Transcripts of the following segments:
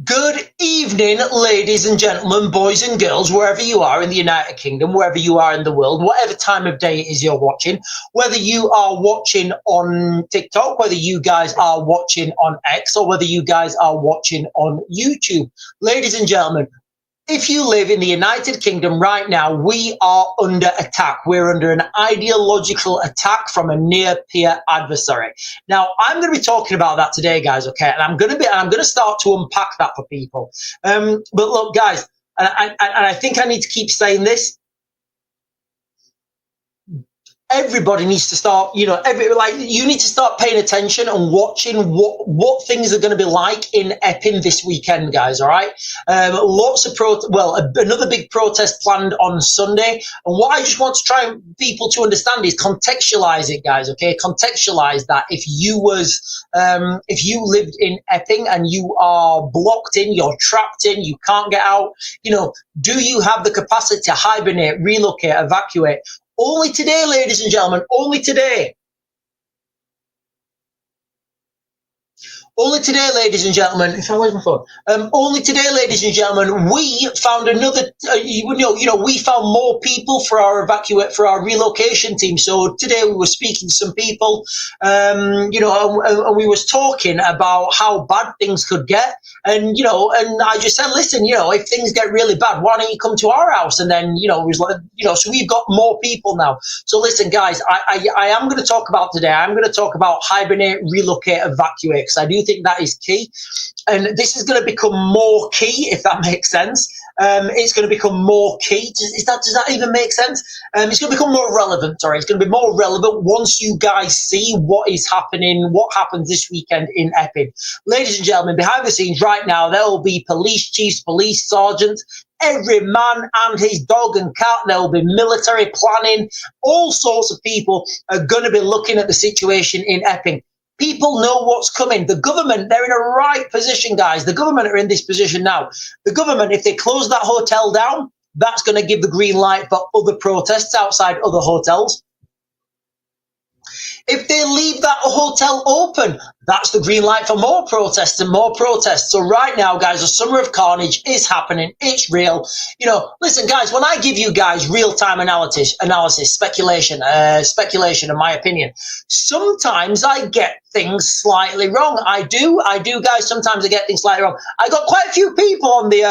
Good evening, ladies and gentlemen, boys and girls, wherever you are in the United Kingdom, wherever you are in the world, whatever time of day it is you're watching, whether you are watching on TikTok, whether you guys are watching on X, or whether you guys are watching on YouTube. Ladies and gentlemen, if you live in the United Kingdom right now, we are under attack. We're under an ideological attack from a near-peer adversary. Now, I'm going to be talking about that today, guys. Okay, and I'm going to start to unpack that for people. But look, guys, and I think I need to keep saying this. Everybody needs to start, you need to start paying attention and watching what things are going to be like in Epping this weekend, guys. All right, lots of another big protest planned on Sunday. And what I just want to try and people to understand is contextualize it, guys. Okay, contextualize that. If you lived in Epping and you are blocked in, you're trapped in, you can't get out. Do you have the capacity to hibernate, relocate, evacuate? Only today, ladies and gentlemen, only today. Only today, ladies and gentlemen, where's my phone? Only today, ladies and gentlemen, we found another, we found more people for our relocation team. So today we were speaking to some people, and we was talking about how bad things could get. And I just said, listen, if things get really bad, why don't you come to our house? And then, it was like, so we've got more people now. So listen, guys, I am going to talk about today. I'm going to talk about hibernate, relocate, evacuate, because I do think that is key. And this is going to become more key, if that makes sense. It's going to become more key. Does that even make sense? It's going to become more relevant. Sorry, it's going to be more relevant once you guys see what is happening, what happens this weekend in Epping. Ladies and gentlemen, behind the scenes right now, there will be police chiefs, police sergeants, every man and his dog and cat. There will be military planning. All sorts of people are going to be looking at the situation in Epping. People know what's coming. The government, they're in a right position, guys. The government are in this position now. The government, if they close that hotel down, that's going to give the green light for other protests outside other hotels. If they leave that hotel open, that's the green light for more protests and more protests. So right now, guys, the summer of carnage is happening. It's real. Listen, guys, when I give you guys real-time analysis, speculation, in my opinion, sometimes I get things slightly wrong. I do, guys. Sometimes I get things slightly wrong. I got quite a few people on the,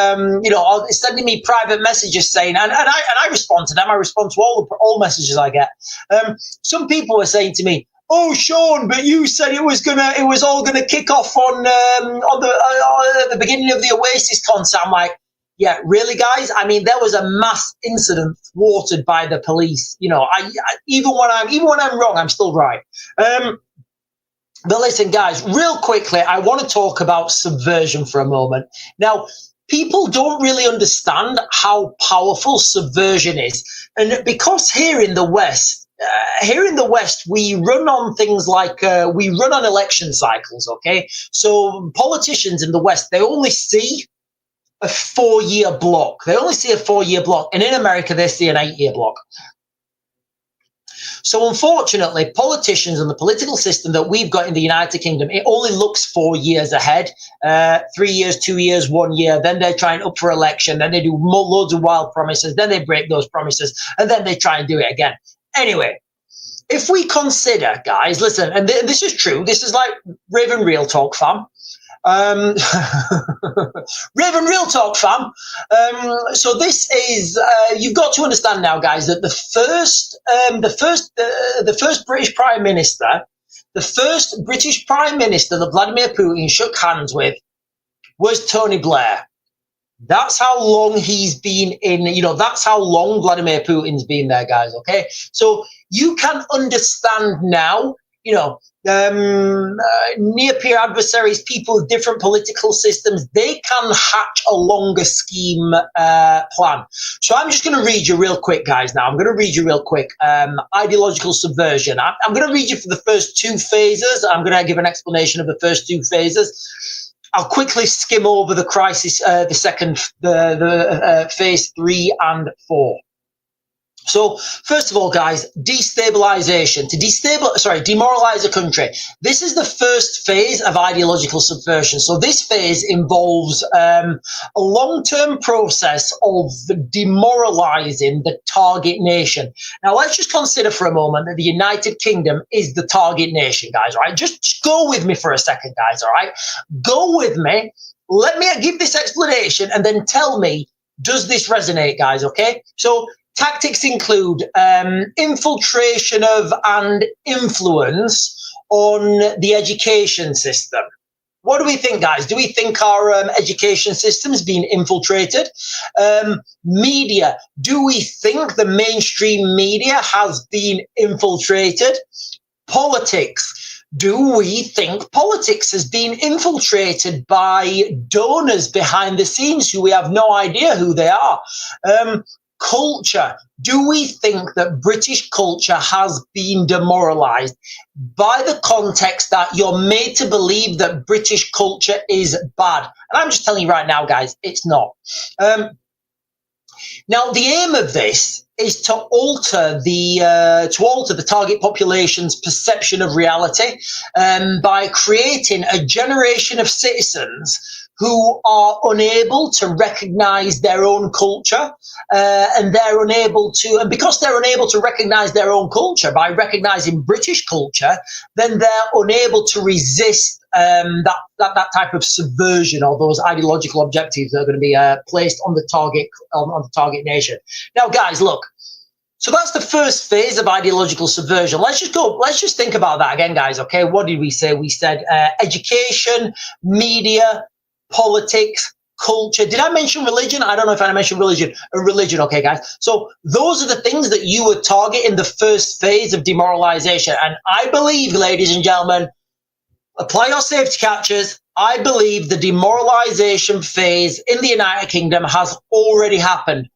sending me private messages saying, and I respond to them. I respond to all messages I get. Some people were saying to me, "Oh, Sean, but you said it was all gonna kick off on the beginning of the Oasis concert." I'm like, yeah, really, guys? I mean, there was a mass incident thwarted by the police. Even when I'm wrong, I'm still right. But listen, guys, real quickly, I want to talk about Subversion for a moment. Now, people don't really understand how powerful Subversion is, and because here in the West, we run on things like we run on election cycles, okay? So politicians in the West, they only see a 4-year block. And in America, they see an 8-year block. So unfortunately, politicians and the political system that we've got in the United Kingdom, it only looks 4 years ahead, 3 years, 2 years, 1 year. Then they're trying up for election. Then they do loads of wild promises. Then they break those promises. And then they try and do it again. Anyway, if we consider, guys, listen, and this is true. This is like Raven Real Talk, fam. Raven Real Talk, fam. So this is you've got to understand now, guys, that the first British Prime Minister, that Vladimir Putin shook hands with was Tony Blair. That's how long he's been in, that's how long Vladimir Putin's been there, guys, okay? So you can understand now, near-peer adversaries, people with different political systems, they can hatch a longer scheme plan. So I'm just going to read you real quick, guys, now. I'm going to read you real quick. Ideological Subversion. I'm going to read you for the first 2 phases. I'm going to give an explanation of the first 2 phases. I'll quickly skim over the crisis, the phase 3 and 4. So, first of all, guys, destabilization. Demoralize a country. This is the first phase of ideological subversion. So this phase involves a long-term process of demoralizing the target nation. Now, let's just consider for a moment that the United Kingdom is the target nation, guys, all right? Just go with me for a second, guys, all right? Go with me. Let me give this explanation and then tell me, does this resonate, guys, okay? So, tactics include infiltration of and influence on the education system. What do we think, guys? Do we think our education system is being infiltrated? Media. Do we think the mainstream media has been infiltrated? Politics. Do we think politics has been infiltrated by donors behind the scenes who we have no idea who they are? Culture. Do we think that British culture has been demoralized by the context that you're made to believe that British culture is bad? And I'm just telling you right now, guys, it's not. Now, the aim of this is to alter the target population's perception of reality by creating a generation of citizens who are unable to recognize their own culture, and because they're unable to recognize their own culture by recognizing British culture, then they're unable to resist that type of subversion or those ideological objectives that are going to be placed on the target nation. Now, guys, look. So that's the first phase of ideological subversion. Let's just think about that again, guys. Okay, what did we say? We said education, media, politics, culture. Did I mention religion? I don't know if I mentioned religion. Religion, okay, guys. So those are the things that you would target in the first phase of demoralization. And I believe, ladies and gentlemen, apply your safety catchers. I believe the demoralization phase in the United Kingdom has already happened.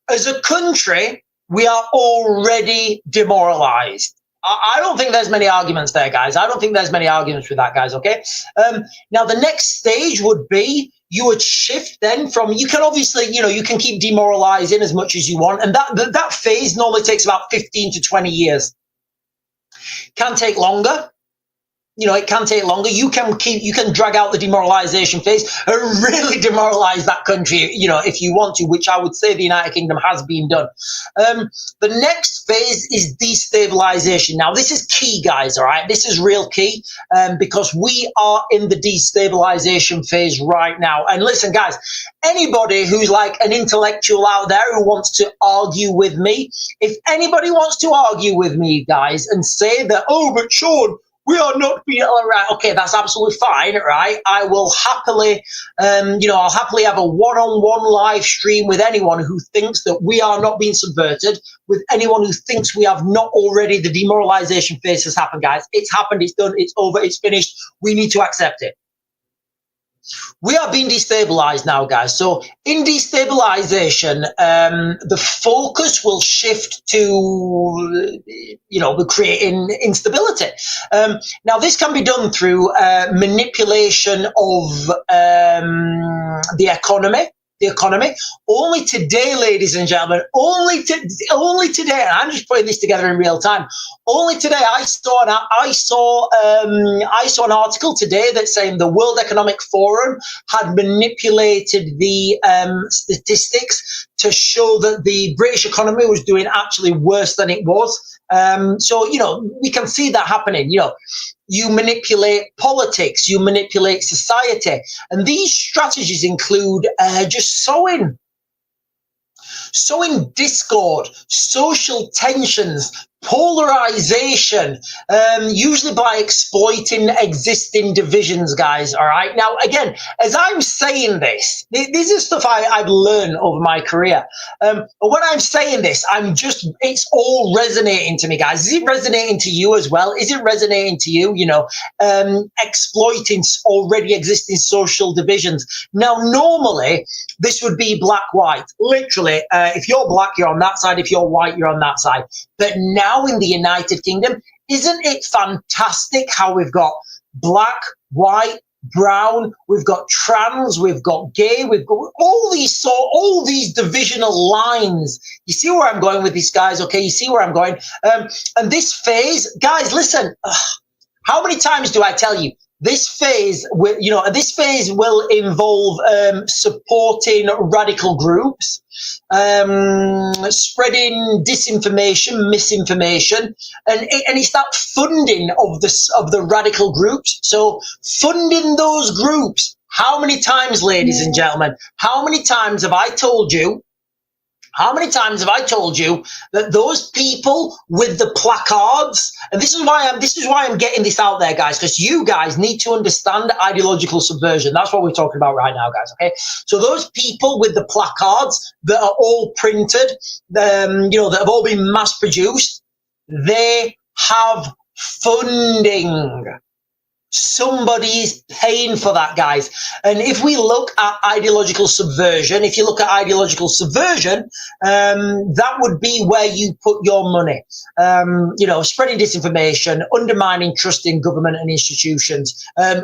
As a country, we are already demoralized. I don't think there's many arguments there, guys. I don't think there's many arguments with that, guys, okay? Now, the next stage would be you would shift then from, you can obviously, you can keep demoralizing as much as you want. And that phase normally takes about 15 to 20 years. Can take longer. It can take longer. You can drag out the demoralization phase and really demoralize that country, if you want to, which I would say the United Kingdom has been done. The next phase is destabilization. Now, this is key, guys, all right? This is real key because we are in the destabilization phase right now. And listen, guys, anybody who's like an intellectual out there who wants to argue with me, if anybody wants to argue with me, guys, and say that, oh, but Sean, we are not being right. Okay, that's absolutely fine, right? I will happily, I'll happily have a one-on-one live stream with anyone who thinks that we are not being subverted, with anyone who thinks we have not already. The demoralization phase has happened, guys. It's happened. It's done. It's over. It's finished. We need to accept it. We are being destabilized now, guys. So in destabilization, the focus will shift to, creating instability. Now, this can be done through manipulation of the economy. Only today, ladies and gentlemen, only today, and I'm just putting this together in real time. Only today, I saw an article today that's saying the World Economic Forum had manipulated the statistics to show that the British economy was doing actually worse than it was. So, we can see that happening. You manipulate politics, you manipulate society. And these strategies include just sowing discord, social tensions, polarization, usually by exploiting existing divisions, guys. All right. Now, again, as I'm saying this is stuff I've learned over my career. But when I'm saying this, it's all resonating to me, guys. Is it resonating to you as well? Is it resonating to you? Exploiting already existing social divisions. Now, normally, this would be black-white. Literally, if you're black, you're on that side. If you're white, you're on that side. But now in the United Kingdom, isn't it fantastic how we've got black, white, brown, we've got trans, we've got gay, we've got all these divisional lines. You see where I'm going with these guys, okay? You see where I'm going? And this phase, guys, listen, how many times do I tell you? This phase will, this phase will involve supporting radical groups, spreading disinformation, misinformation, and it's that funding of the radical groups. So funding those groups. How many times, ladies and gentlemen? How many times have I told you? How many times have I told you that those people with the placards, and this is why I'm getting this out there, guys, because you guys need to understand ideological subversion. That's what we're talking about right now, guys. Okay, so those people with the placards that are all printed, that have all been mass produced, they have funding. Somebody's paying for that, guys. And if we look at ideological subversion, that would be where you put your money. Spreading disinformation, undermining trust in government and institutions,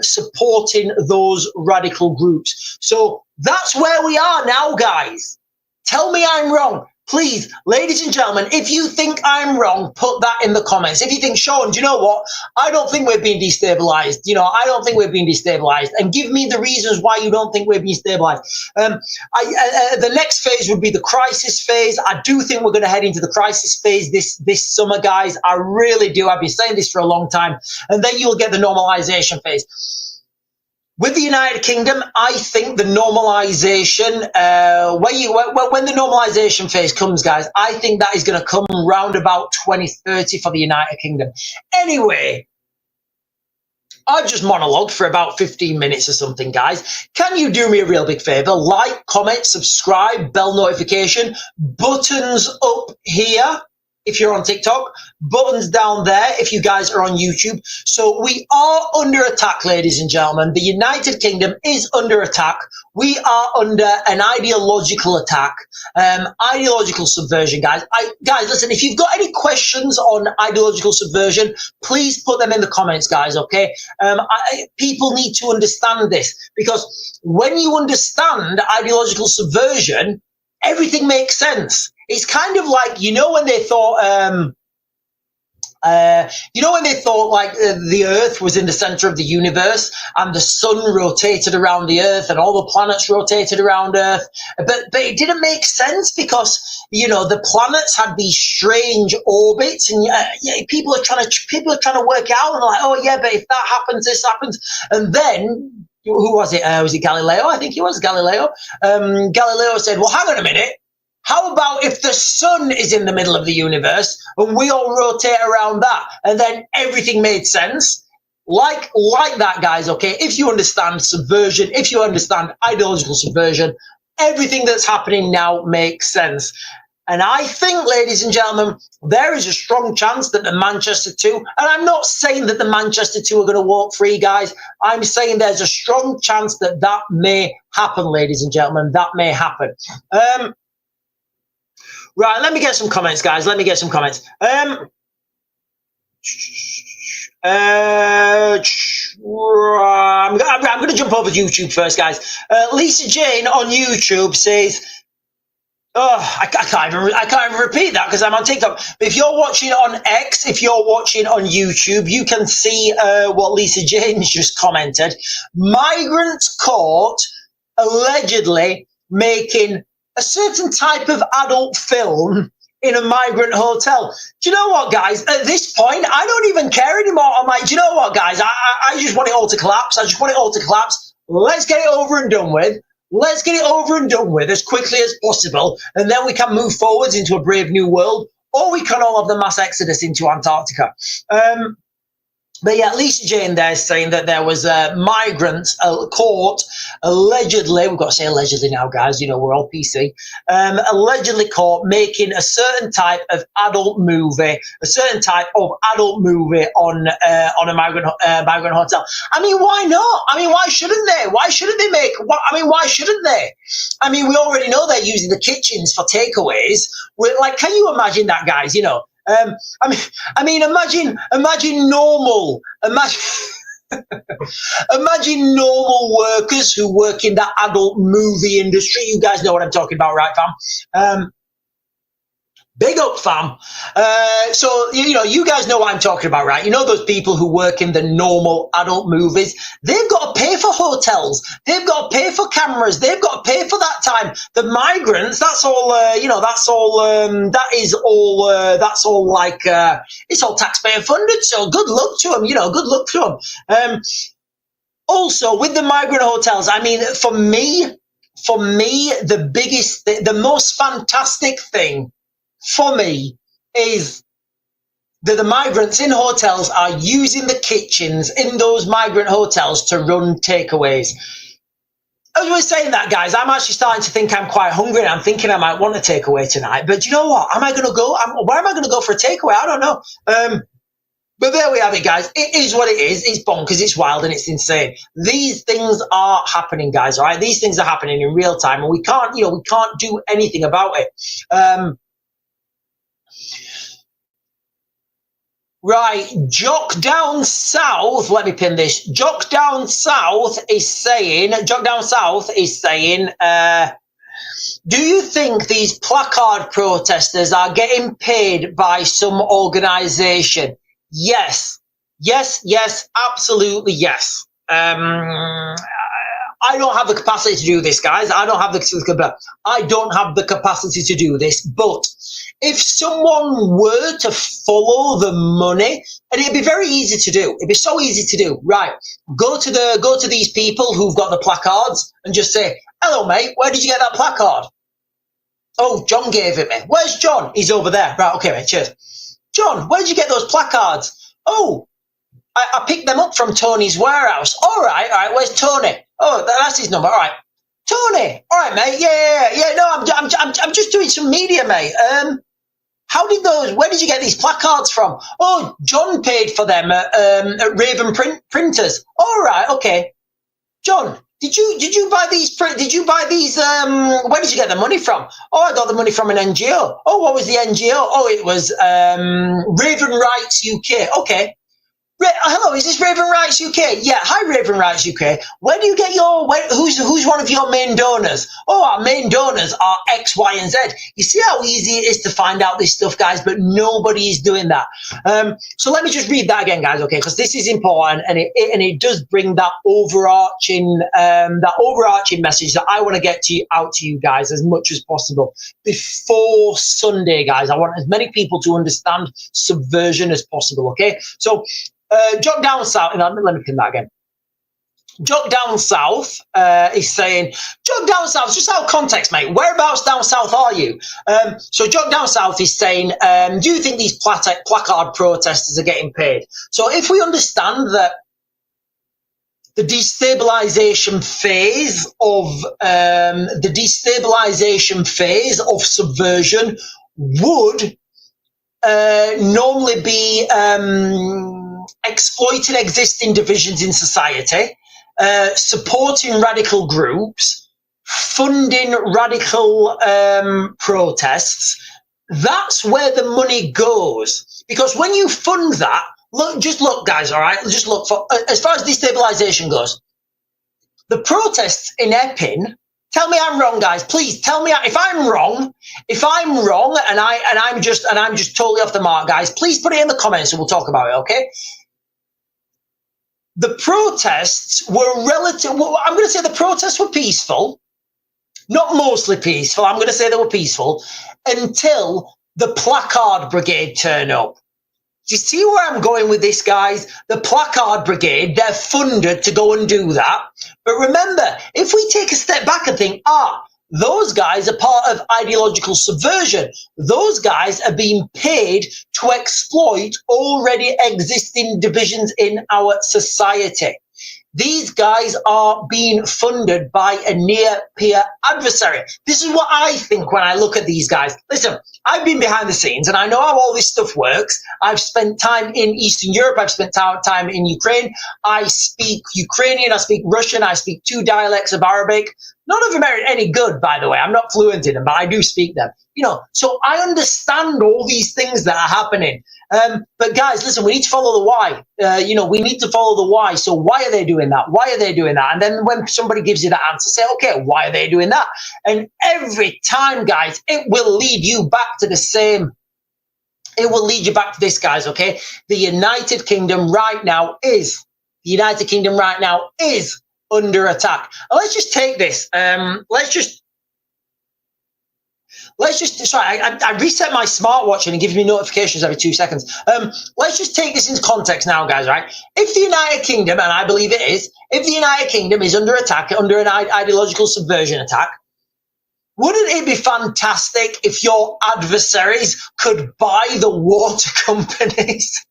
supporting those radical groups. So that's where we are now, guys. Tell me I'm wrong. Please, ladies and gentlemen, if you think I'm wrong, put that in the comments. If you think, Sean, do you know what? I don't think we're being destabilized. I don't think we're being destabilized. And give me the reasons why you don't think we're being destabilized. The next phase would be the crisis phase. I do think we're going to head into the crisis phase this summer, guys. I really do. I've been saying this for a long time. And then you'll get the normalization phase. With the United Kingdom, I think the normalization, when the normalization phase comes, guys, I think that is going to come round about 2030 for the United Kingdom. Anyway, I've just monologued for about 15 minutes or something, guys. Can you do me a real big favor? Like, comment, subscribe, bell notification, buttons up here if you're on TikTok, buttons down there if you guys are on YouTube. So we are under attack, ladies and gentlemen. The United Kingdom is under attack. We are under an ideological attack, ideological subversion, guys. Guys, listen, if you've got any questions on ideological subversion, please put them in the comments, guys, okay? People need to understand this, because when you understand ideological subversion, everything makes sense. It's kind of like, when they thought, the Earth was in the center of the universe and the sun rotated around the Earth and all the planets rotated around Earth. But it didn't make sense because, the planets had these strange orbits, and people are trying to work it out, and like, oh yeah, but if that happens, this happens. And then, who was it? Was it Galileo? I think it was Galileo. Galileo said, well, hang on a minute. How about if the sun is in the middle of the universe and we all rotate around that? And then everything made sense. Like that, guys, okay? If you understand subversion, if you understand ideological subversion, everything that's happening now makes sense. And I think, ladies and gentlemen, there is a strong chance that the Manchester 2, and I'm not saying that the Manchester 2 are going to walk free, guys. I'm saying there's a strong chance that may happen, ladies and gentlemen. That may happen. Right, let me get some comments, guys. Let me get some comments. I'm going to jump over to YouTube first, guys. Lisa Jane on YouTube says, I can't even repeat that because I'm on TikTok. But if you're watching on X, if you're watching on YouTube, you can see what Lisa Jane's just commented. Migrants caught allegedly making a certain type of adult film in a migrant hotel. Do you know what, guys? At this point, I don't even care anymore. I'm like, do you know what, guys? I just want it all to collapse. I just want it all to collapse. Let's get it over and done with. Let's get it over and done with as quickly as possible. And then we can move forwards into a brave new world, or we can all have the mass exodus into Antarctica. But yeah, Lisa Jane there is saying that there was migrants caught, allegedly, we've got to say allegedly now, guys, we're all PC, allegedly caught making a certain type of adult movie, on a migrant hotel. I mean, why not? I mean, why shouldn't they? Why shouldn't they why shouldn't they? I mean, we already know they're using the kitchens for takeaways. Can you imagine that, guys, I mean, imagine normal. Imagine normal workers who work in that adult movie industry. You guys know what I'm talking about, right, fam? Big up, fam. So, you guys know what I'm talking about, right? You know those people who work in the normal adult movies? They've got to pay for hotels. They've got to pay for cameras. They've got to pay for that time. The migrants, that's all, that's all like, it's all taxpayer funded. So good luck to them, good luck to them. Also, with the migrant hotels, I mean, for me, the most fantastic thing for me is that the migrants in hotels are using the kitchens in those migrant hotels to run takeaways. As we were saying that, guys, I'm actually starting to think I'm quite hungry and I'm thinking I might want a takeaway tonight. But you know what? Where am I going to go for a takeaway? I don't know. But there we have it, guys. It is what it is. It's bonkers, it's wild, and it's insane. These things are happening, guys, all right? These things are happening in real time, and we can't do anything about it. Right, Jock Down South, let me pin this. Jock Down South is saying, do you think these placard protesters are getting paid by some organisation? Yes, absolutely yes. I don't have the capacity to do this, guys. I don't have the capacity to do this, but if someone were to follow the money, and it'd be very easy to do. It'd be so easy to do. Right. Go to these people who've got the placards and just say, hello, mate, where did you get that placard? Oh, John gave it me. Where's John? He's over there. Right, okay, mate, cheers. John, where did you get those placards? Oh, I picked them up from Tony's warehouse. All right, where's Tony? Oh, that's his number. All right. Tony, all right, mate. Yeah. No, I'm just doing some media, mate. Where did you get these placards from? Oh, John paid for them at Raven Printers. All right, okay. John, did you buy these? Where did you get the money from? Oh, I got the money from an NGO. Oh, what was the NGO? Oh, it was Raven Rights UK. Okay. Hello, is this Raven Rights UK? Yeah, hi Raven Rights UK. Where do you get who's one of your main donors? Oh, our main donors are X, Y, and Z. You see how easy it is to find out this stuff, guys, but nobody is doing that. So let me just read that again, guys, okay, because this is important, and it does bring that overarching message that I want to get out to you guys as much as possible before Sunday, guys. I want as many people to understand subversion as possible, okay? So Jock Down South, let me pin that again. Jock Down South is saying, Jock Down South, just out of context, mate, whereabouts down south are you? So Jock Down South is saying, do you think these placard protesters are getting paid? So if we understand that the destabilization phase of subversion would normally be exploiting existing divisions in society, supporting radical groups, funding radical protests. That's where the money goes. Because when you fund that, look, guys, all right? Just look for, as far as destabilization goes, the protests in Epping. Tell me I'm wrong, guys. Please tell me if I'm wrong. If I'm wrong, and I'm just totally off the mark, guys. Please put it in the comments, and we'll talk about it. Okay? The protests were relative. Well, I'm going to say the protests were peaceful, not mostly peaceful. I'm going to say they were peaceful until the placard brigade turn up. Do you see where I'm going with this, guys? The placard brigade, they're funded to go and do that. But remember, if we take a step back and think, those guys are part of ideological subversion. Those guys are being paid to exploit already existing divisions in our society. These guys are being funded by a near-peer adversary. This is what I think when I look at these guys. Listen, I've been behind the scenes and I know how all this stuff works. I've spent time in Eastern Europe. I've spent time in Ukraine. I speak Ukrainian. I speak Russian. I speak 2 dialects of Arabic. None of them are any good, by the way. I'm not fluent in them, but I do speak them. So I understand all these things that are happening. But guys, listen, we need to follow the why. We need to follow the why. So why are they doing that? Why are they doing that? And then when somebody gives you that answer, say, okay, why are they doing that? And every time, guys, it will lead you back to the same. It will lead you back to this, guys, okay? The United Kingdom right now is under attack. And let's just take this. Sorry, I reset my smartwatch and it gives me notifications every 2 seconds. Let's just take this into context now, guys, right? If the United Kingdom, and I believe it is, if the United Kingdom is under attack, under an ideological subversion attack, wouldn't it be fantastic if your adversaries could buy the water companies?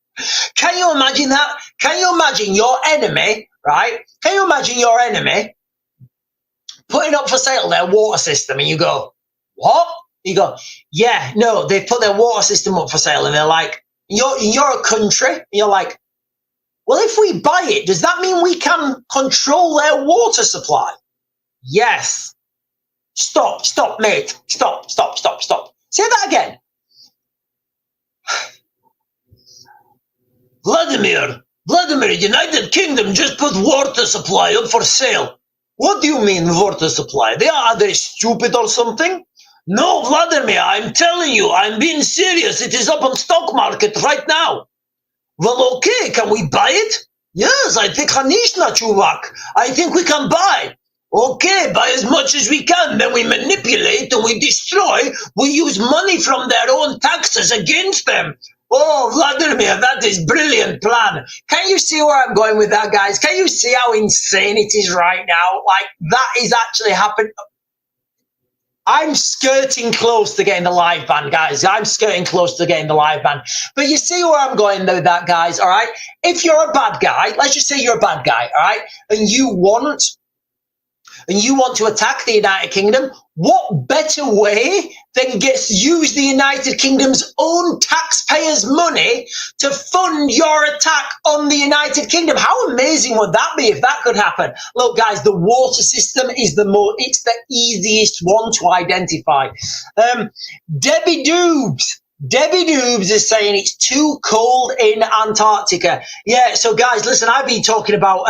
Can you imagine that? Can you imagine your enemy, right? Can you imagine your enemy putting up for sale their water system and you go, what? You go, yeah, no, they put their water system up for sale and they're like, you're a country. And you're like, well, if we buy it, does that mean we can control their water supply? Yes. Stop, mate. Stop. Say that again. Vladimir, United Kingdom just put water supply up for sale. What do you mean water supply? Are they stupid or something? No, Vladimir, I'm telling you, I'm being serious. It is up on stock market right now. Well, okay, can we buy it? Yes, I think Hanishna Chuvak. I think we can buy. Okay, buy as much as we can, then we manipulate and we destroy. We use money from their own taxes against them. Oh, Vladimir, that is brilliant plan. Can you see where I'm going with that, guys? Can you see how insane it is right now? Like, that is actually happening. I'm skirting close to getting the live ban, guys. I'm skirting close to getting the live ban. But you see where I'm going with that, guys, all right? If you're a bad guy, let's just say you're a bad guy, all right? And you want to attack the United Kingdom, what better way than use the United Kingdom's own taxpayers' money to fund your attack on the United Kingdom? How amazing would that be if that could happen? Look, guys, the water system is it's the easiest one to identify. Debbie Doobs is saying it's too cold in Antarctica. Yeah, so guys, listen, I've been talking about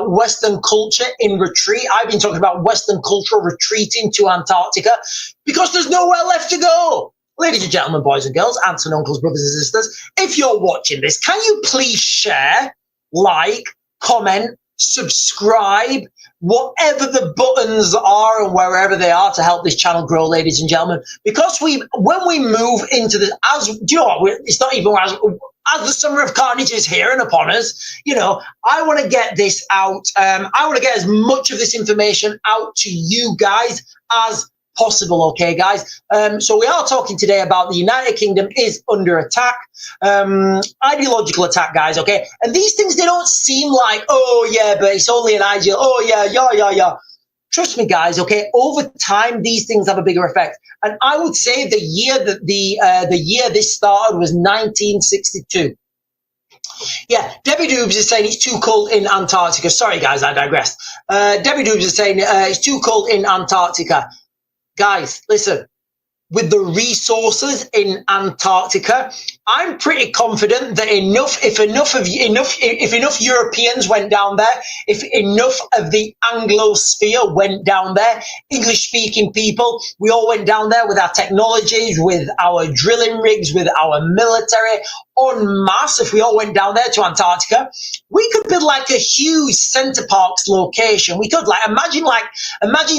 Western culture in retreat. I've been talking about Western culture retreating to Antarctica because there's nowhere left to go. Ladies and gentlemen, boys and girls, aunts and uncles, brothers and sisters, if you're watching this, can you please share, like, comment, subscribe, whatever the buttons are and wherever they are to help this channel grow, ladies and gentlemen, because when we move into this, do you know what, it's not even as the summer of carnage is here and upon us, I want to get this out. I want to get as much of this information out to you guys as possible, okay, guys? So we are talking today about the United Kingdom is under attack, ideological attack, guys, okay? And these things, they don't seem like, oh, yeah, but it's only an ideal, oh, yeah. Trust me, guys, okay? Over time, these things have a bigger effect. And I would say the year this started was 1962. Yeah, Debbie Doobs is saying it's too cold in Antarctica. Sorry, guys, I digressed. Debbie Doobs is saying it's too cold in Antarctica. Guys, listen, with the resources in Antarctica, I'm pretty confident that if enough Europeans went down there, if enough of the Anglosphere went down there, English-speaking people, we all went down there with our technologies, with our drilling rigs, with our military, en masse. If we all went down there to Antarctica, we could build like a huge Center Parcs location. We could imagine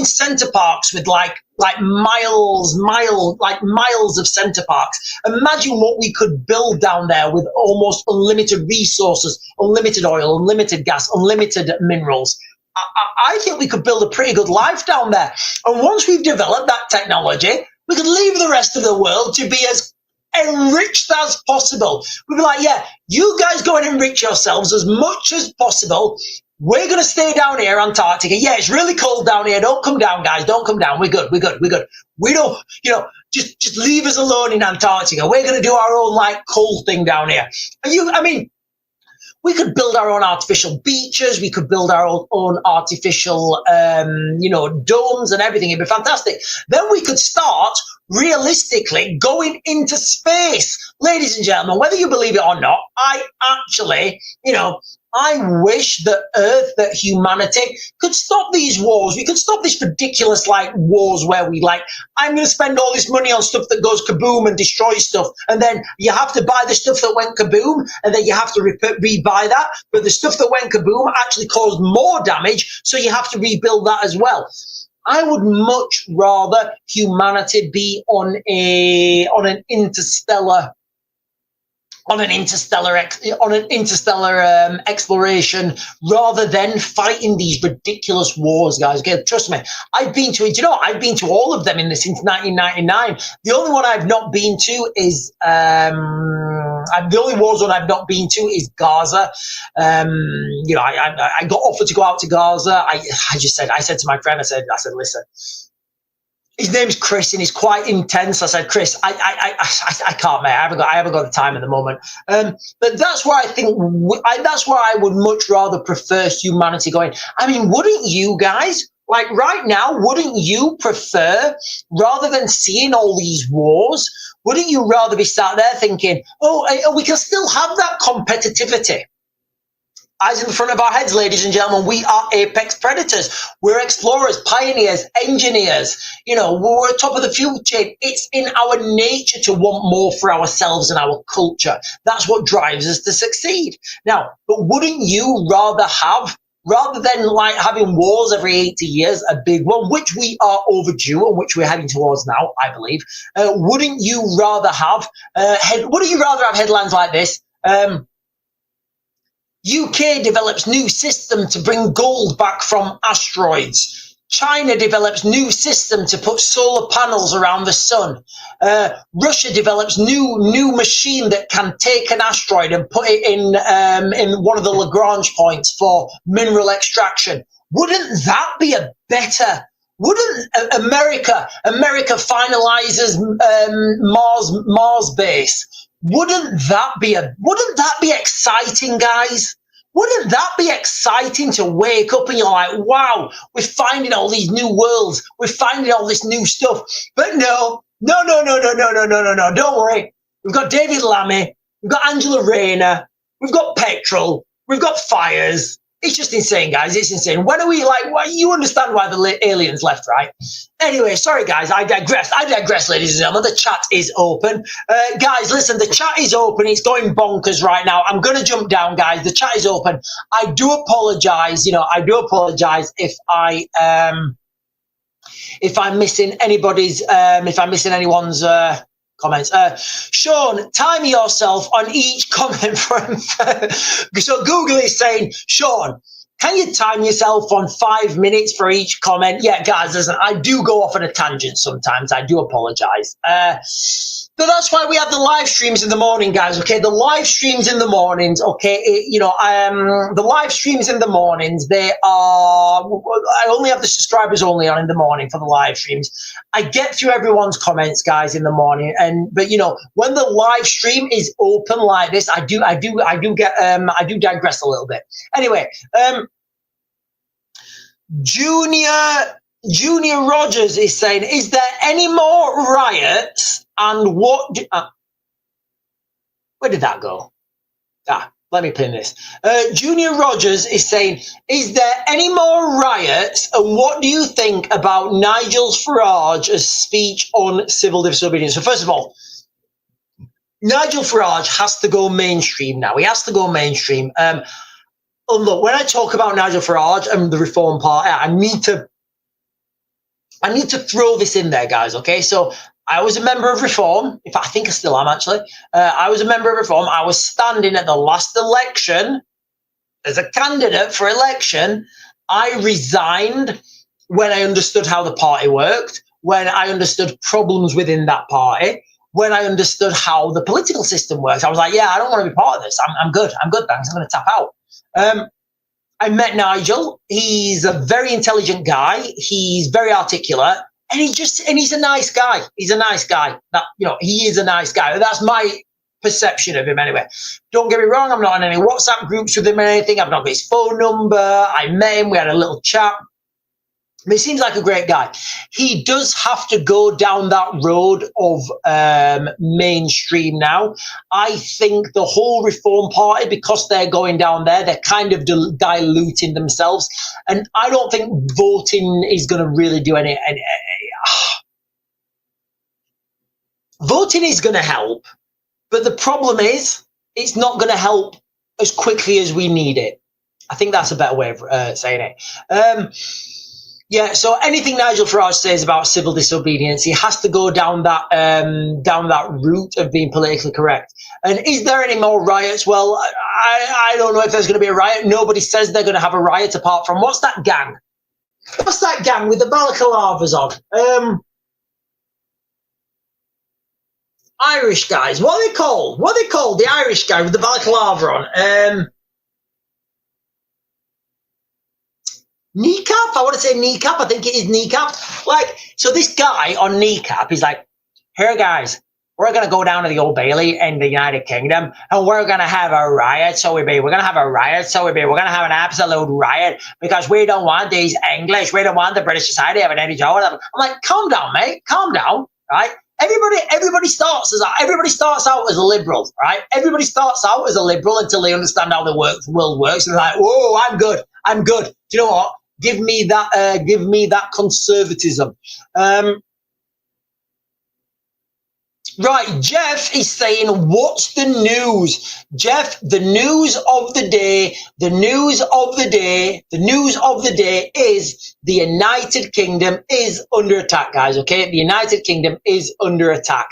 Center Parcs with like miles of Center Parcs. Imagine what we could build down there with almost unlimited resources, unlimited oil, unlimited gas, unlimited minerals. I think we could build a pretty good life down there. And once we've developed that technology, we could leave the rest of the world to be as enriched as possible. We'd be like, yeah, you guys go and enrich yourselves as much as possible. We're going to stay down here, Antarctica. Yeah, it's really cold down here. Don't come down, guys. Don't come down. We're good. We don't, just leave us alone in Antarctica. We're going to do our own, cold thing down here. we could build our own artificial beaches. We could build our own artificial, domes and everything. It'd be fantastic. Then we could start realistically going into space. Ladies and gentlemen, whether you believe it or not, I actually, I wish that Earth, that humanity could stop these wars. We could stop this ridiculous, wars where I'm going to spend all this money on stuff that goes kaboom and destroys stuff. And then you have to buy the stuff that went kaboom, and then you have to rebuy that. But the stuff that went kaboom actually caused more damage, so you have to rebuild that as well. I would much rather humanity be on an interstellar exploration rather than fighting these ridiculous wars, guys. Okay, trust me, I've been to I've been to all of them since 1999. The only one I've not been to is the only war zone I've not been to is Gaza. I got offered to go out to Gaza. I said to my friend, I said, listen. His name's Chris, and he's quite intense. I said, Chris, I can't, mate. I haven't got the time at the moment. But that's where I think that's where I would much rather prefer humanity going. I mean, wouldn't you guys? Right now, wouldn't you prefer, rather than seeing all these wars, wouldn't you rather be sat there thinking, we can still have that competitivity? Eyes in the front of our heads, ladies and gentlemen, we are apex predators. We're explorers, pioneers, engineers. We're at top of the food chain. It's in our nature to want more for ourselves and our culture. That's what drives us to succeed. Now, but wouldn't you rather than having wars every 80 years, a big one, which we are overdue and which we're heading towards now, I believe, wouldn't you rather have headlines like this? UK develops new system to bring gold back from asteroids. China develops new system to put solar panels around the sun. Russia develops new machine that can take an asteroid and put it in one of the Lagrange points for mineral extraction. Wouldn't that be a better? Wouldn't America finalizes Mars base? Wouldn't that be exciting, guys? Wouldn't that be exciting to wake up and you're like, wow, we're finding all these new worlds. We're finding all this new stuff. But no. Don't worry. We've got David Lammy. We've got Angela Rayner. We've got petrol. We've got fires. It's just insane, guys. It's insane. When are we you understand why the aliens left, right? Anyway, sorry, guys. I digress, ladies and gentlemen. The chat is open. Guys, listen, the chat is open. It's going bonkers right now. I'm going to jump down, guys. The chat is open. I do apologize. If I'm missing anyone's comments. Sean, time yourself on each comment so Google is saying, Sean, can you time yourself on 5 minutes for each comment? Yeah, guys, listen, I do go off on a tangent sometimes. I do apologize. But that's why we have the live streams in the morning, guys. Okay, the live streams in the mornings. Okay, the live streams in the mornings. I only have the subscribers only on in the morning for the live streams. I get through everyone's comments, guys, in the morning. But when the live stream is open like this, I do digress a little bit. Anyway, Junior Rogers is saying, is there any more riots? And what? Where did that go? Let me pin this. Junior Rogers is saying, is there any more riots? And what do you think about Nigel Farage's speech on civil disobedience? So first of all, Nigel Farage has to go mainstream now. He has to go mainstream. Look, when I talk about Nigel Farage and the Reform Party, I need to throw this in there, guys. Okay, so I was a member of Reform. In fact, I think I still am, actually. I was a member of Reform. I was standing at the last election as a candidate for election. I resigned when I understood how the party worked, when I understood problems within that party, when I understood how the political system works. I was like, yeah, I don't want to be part of this. I'm good. I'm good, thanks. I'm going to tap out. I met Nigel. He's a very intelligent guy. He's very articulate. And he's a nice guy. He's a nice guy. He is a nice guy. That's my perception of him anyway. Don't get me wrong, I'm not in any WhatsApp groups with him or anything. I've not got his phone number. I met him, we had a little chat. He seems like a great guy. He does have to go down that road of mainstream now. I think the whole Reform Party, because they're going down there, they're kind of diluting themselves. And I don't think voting is going to really do any voting is going to help. But the problem is, it's not going to help as quickly as we need it. I think that's a better way of saying it. Yeah, so anything Nigel Farage says about civil disobedience, he has to go down that route of being politically correct. And is there any more riots? Well, I don't know if there's going to be a riot. Nobody says they're going to have a riot apart from, what's that gang? What's that gang with the balaclavas on? Irish guys. What are they called? What are they called? The Irish guy with the balaclava on. Kneecap? I want to say kneecap. I think it is kneecap. Like, so this guy on kneecap, he's like, here guys, we're going to go down to the Old Bailey in the United Kingdom and we're going to have a riot. So we're going to have a riot. So we're going to have an absolute riot because we don't want these English. We don't want the British society having any job with them. I'm like, calm down, mate. Calm down. Right? Everybody starts out as a liberal, right? Everybody starts out as a liberal until they understand how the world works. And they're like, whoa, I'm good. Do you know what? Give me that conservatism. Right, Jeff is saying, what's the news? Jeff, the news of the day is the United Kingdom is under attack, guys, okay? The United Kingdom is under attack.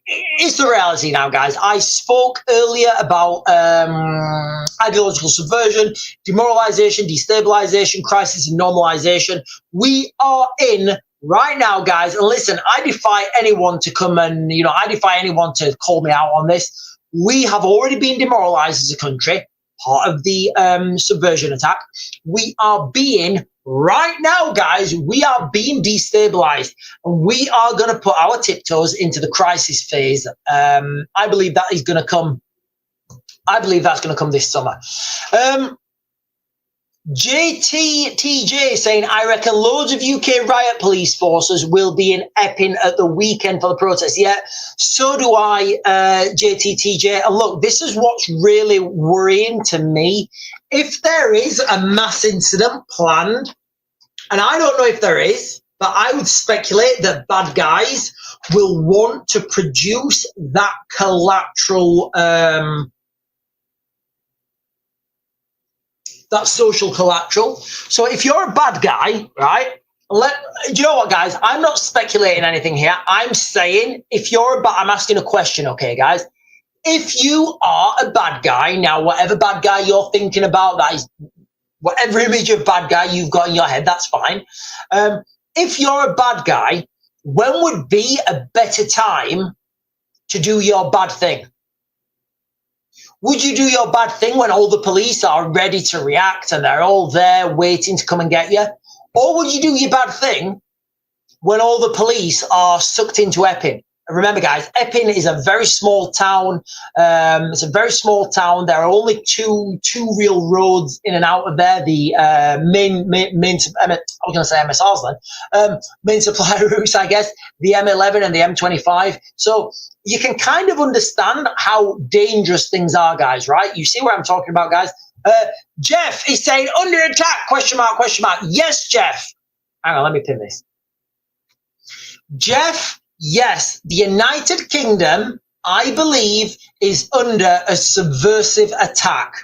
It's the reality now, guys. I spoke earlier about ideological subversion, demoralization, destabilization, crisis, and normalization. We are in right now, guys. And listen, I defy anyone to come and, I defy anyone to call me out on this. We have already been demoralized as a country, part of the subversion attack. We are being, right now, guys, we are being destabilized. And we are going to put our tiptoes into the crisis phase. I believe that is going to come. I believe that's going to come this summer. JTTJ saying, I reckon loads of UK riot police forces will be in Epping at the weekend for the protest. Yeah, so do I, JTTJ. And look, this is what's really worrying to me. If there is a mass incident planned, and I don't know if there is, but I would speculate that bad guys will want to produce that collateral, that social collateral. So if you're a bad guy, right? Do you know what, guys? I'm not speculating anything here. I'm saying if you're I'm asking a question, okay, guys? If you are a bad guy, now whatever bad guy you're thinking about, that is whatever image of bad guy you've got in your head, that's fine. If you're a bad guy, when would be a better time to do your bad thing? Would you do your bad thing when all the police are ready to react and they're all there waiting to come and get you? Or would you do your bad thing when all the police are sucked into Epping? And remember, guys, Epping is a very small town. It's a very small town. There are only two real roads in and out of there. The main I was going to say MSRs then. Main supply routes, I guess, the M11 and the M25. So you can kind of understand how dangerous things are, guys, right? You see what I'm talking about, guys? Jeff is saying, under attack, question mark, question mark. Yes, Jeff. Hang on, let me pin this. Jeff, yes, the United Kingdom, I believe, is under a subversive attack.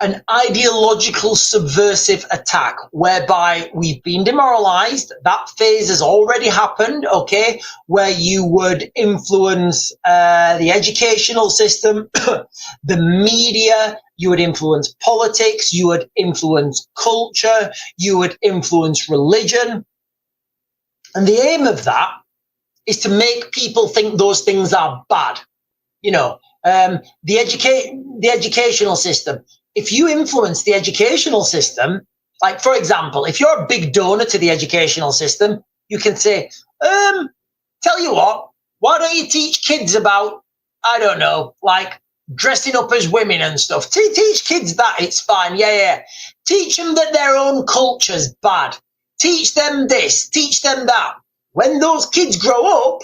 An ideological subversive attack whereby we've been demoralized. That phase has already happened, okay, where you would influence the educational system, the media, you would influence politics, you would influence culture, you would influence religion. And the aim of that is to make people think those things are bad. The educational system. If you influence the educational system, like, for example, if you're a big donor to the educational system, you can say, tell you what, why don't you teach kids about I don't know, like dressing up as women and stuff. Teach kids that, it's fine. Yeah. Teach them that their own culture's bad. Teach them this, teach them that. When those kids grow up,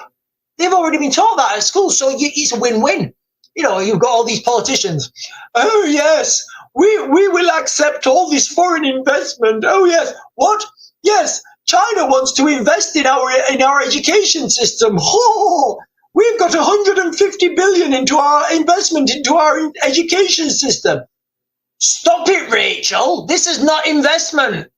they've already been taught that at school, so it's a win-win. You know, you've got all these politicians. Oh, yes, we will accept all this foreign investment. Oh, yes. What? Yes, China wants to invest in our education system. Oh, we've got 150 billion into our investment into our education system. Stop it, Rachel. This is not investment.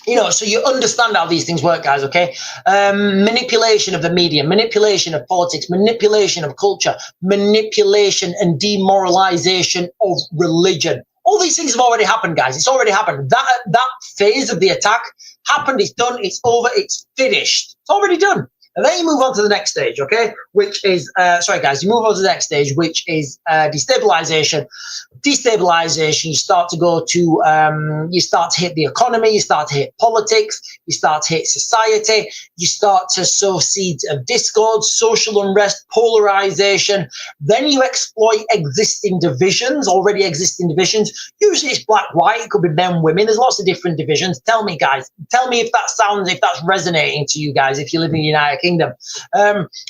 You know, so you understand how these things work, guys, okay? Manipulation of the media, manipulation of politics, manipulation of culture, manipulation and demoralization of religion. All these things have already happened, guys. It's already happened. That phase of the attack happened. It's done. It's over. It's finished. It's already done. And then you move on to the next stage, okay? Which is, sorry, guys, you move on to the next stage, which is destabilization. Destabilization, you start to go to, you start to hit the economy, you start to hit politics, you start to hit society, you start to sow seeds of discord, social unrest, polarization. Then you exploit existing divisions, already existing divisions. Usually it's black, white, it could be men, women. There's lots of different divisions. Tell me, guys, tell me if that's resonating to you guys, if you live in the United Kingdom.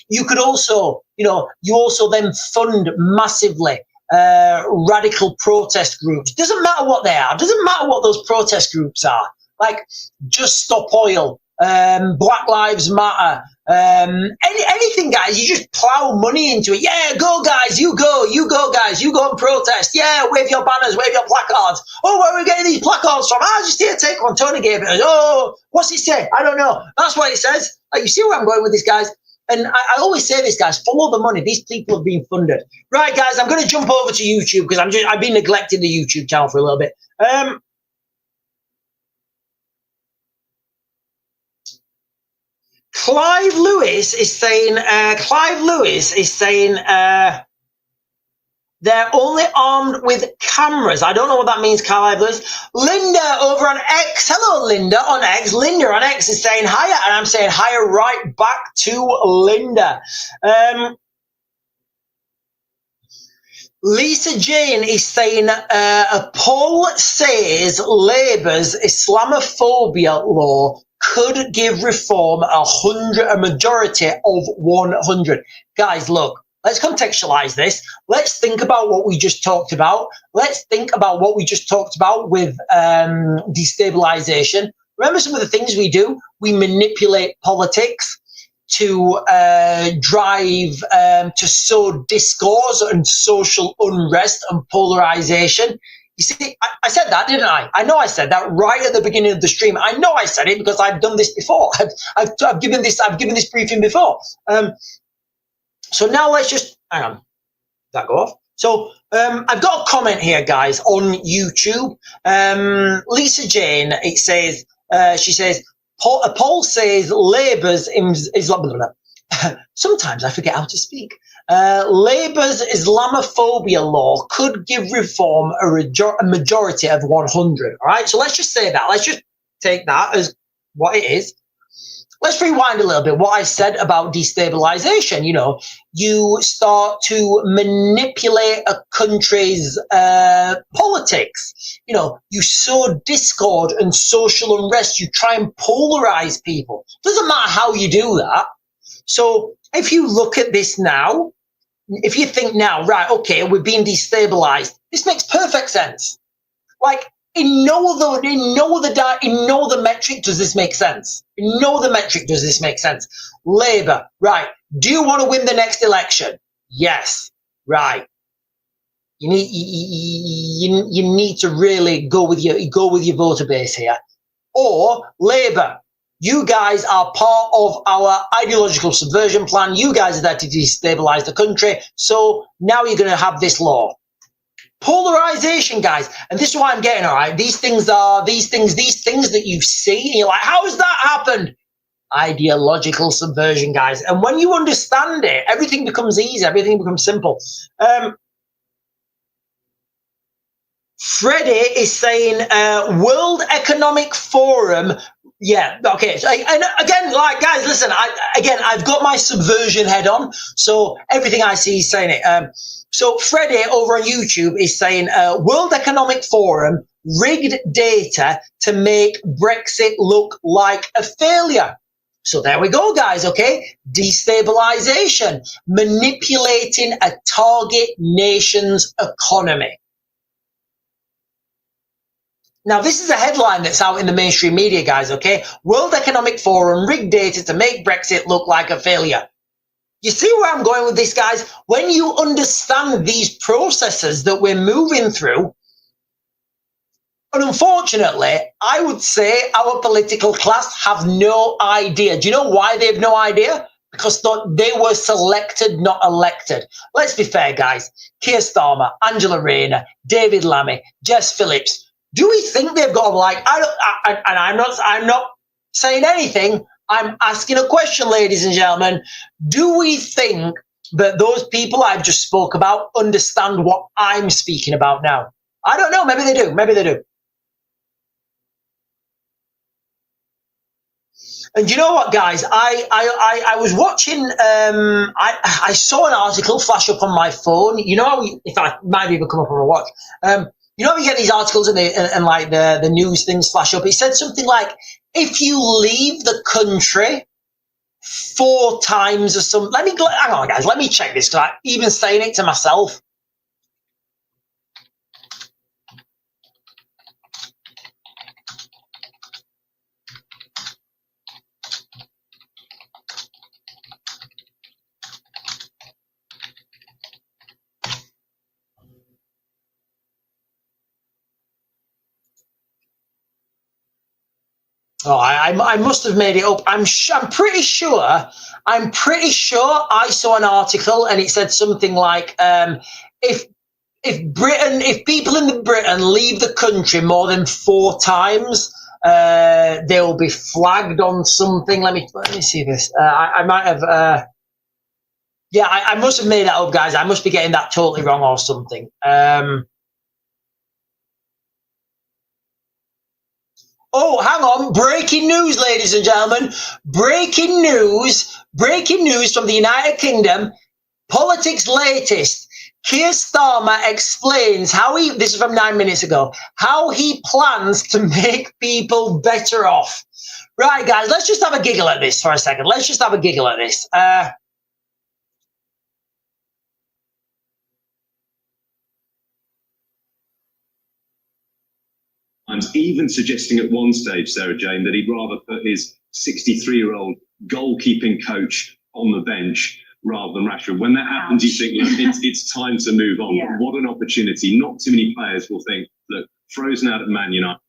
You could also, you also then fund massively radical protest groups. Doesn't matter what they are. Doesn't matter what those protest groups are. Like Just Stop Oil, Black Lives Matter, anything, guys. You just plow money into it. Yeah, go, guys. You go, guys. You go and protest. Yeah, wave your banners, wave your placards. Oh, where are we getting these placards from? I just here, take one. Tony gave it. Oh, what's it say? I don't know. That's what it says. Like, you see where I'm going with this, guys? And I always say this, guys, follow the money. These people have been funded. Right, guys, I'm going to jump over to YouTube because I've been neglecting the YouTube channel for a little bit. Clive Lewis is saying, they're only armed with cameras. I don't know what that means, Clive Lewis. Linda over on X. Hello, Linda on X. Linda on X is saying hiya, and I'm saying hiya right back to Linda. Lisa Jane is saying, a poll says Labour's Islamophobia law could give reform a majority of 100. Guys, look. Let's contextualize this. Let's think about what we just talked about. Let's think about what we just talked about with destabilization. Remember some of the things we do? We manipulate politics to drive, to sow discord and social unrest and polarization. You see, I said that, didn't I? I know I said that right at the beginning of the stream. I know I said it because I've done this before. I've given this briefing before. So now let's just, hang on, did that go off? So I've got a comment here, guys, on YouTube. Lisa Jane, it says, she says, a poll says Labour's sometimes I forget how to speak. Labour's Islamophobia law could give reform a majority of 100. All right, so let's just say that. Let's just take that as what it is. Let's rewind a little bit. What I said about destabilization, you start to manipulate a country's politics. You sow discord and social unrest. You try and polarize people. Doesn't matter how you do that. So if you look at this now, if you think now, right, okay, we're being destabilized, this makes perfect sense. Like, in no other metric does this make sense. In no other metric does this make sense. Labour, right. Do you want to win the next election? Yes. Right. You need to really go with your voter base here. Or Labour, you guys are part of our ideological subversion plan. You guys are there to destabilize the country. So now you're going to have this law. Polarization, guys, and this is why I'm getting, all right, these things that you see, and you're like, how has that happened? Ideological subversion, guys. And when you understand it, everything becomes easy, everything becomes simple. Freddie is saying, World Economic Forum Yeah, okay. So, and again, like, guys, listen, I've got my Subversion head on, so everything I see is saying it. So Freddie over on YouTube is saying, World Economic Forum rigged data to make Brexit look like a failure. So there we go, guys, okay? Destabilization, manipulating a target nation's economy. Now, this is a headline that's out in the mainstream media, guys, okay? World Economic Forum rigged data to make Brexit look like a failure. You see where I'm going with this, guys? When you understand these processes that we're moving through, and unfortunately, I would say our political class have no idea. Do you know why they have no idea? Because they were selected, not elected. Let's be fair, guys. Keir Starmer, Angela Rayner, David Lammy, Jess Phillips. Do we think they've got like? I'm not saying anything. I'm asking a question, ladies and gentlemen. Do we think that those people I've just spoke about understand what I'm speaking about now? I don't know. Maybe they do. Maybe they do. And you know what, guys? I was watching. I saw an article flash up on my phone. You know, if I might even come up on my watch. You know, you get these articles and like the news things flash up. It said something like, if you leave the country 4 times or something. Hang on, guys. Let me check this, because I'm even saying it to myself. Oh, I must have made it up. I'm pretty sure I saw an article and it said something like, if people in Britain leave the country more than 4 times, they will be flagged on something. Let me see this. I might have. Yeah, I must have made that up, guys. I must be getting that totally wrong or something. Oh, hang on. Breaking news, ladies and gentlemen. Breaking news from the United Kingdom. Politics latest. Keir Starmer explains this is from 9 minutes ago, how he plans to make people better off. Right, guys, let's just have a giggle at this for a second. Let's just have a giggle at this. Even suggesting at one stage, Sarah Jane, that he'd rather put his 63-year-old goalkeeping coach on the bench rather than Rashford. When that happens, you think, look, it's time to move on. Yeah. But what an opportunity. Not too many players will think, look, frozen out at Man United.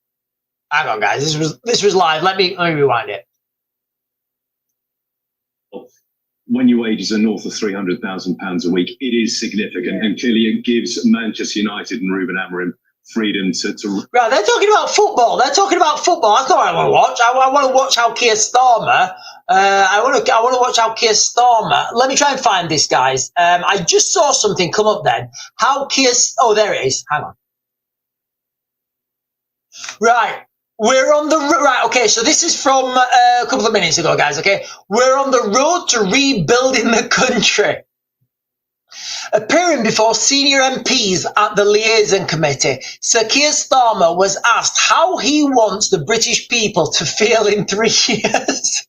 Hang on, guys. This was live. Let me rewind it. When your wages are north of £300,000 a week, it is significant. And clearly it gives Manchester United and Ruben Amorim freedom to right. They're talking about football. That's not what I want to watch. I want to watch how Keir Starmer. I want to watch how Keir Starmer. Let me try and find this, guys. I just saw something come up then. How Keir. Oh, there it is. Hang on. Right. We're on the right. Okay, so this is from a couple of minutes ago, guys. Okay, we're on the road to rebuilding the country. Appearing before senior MPs at the liaison committee, Sir Keir Starmer was asked how he wants the British people to feel in 3 years.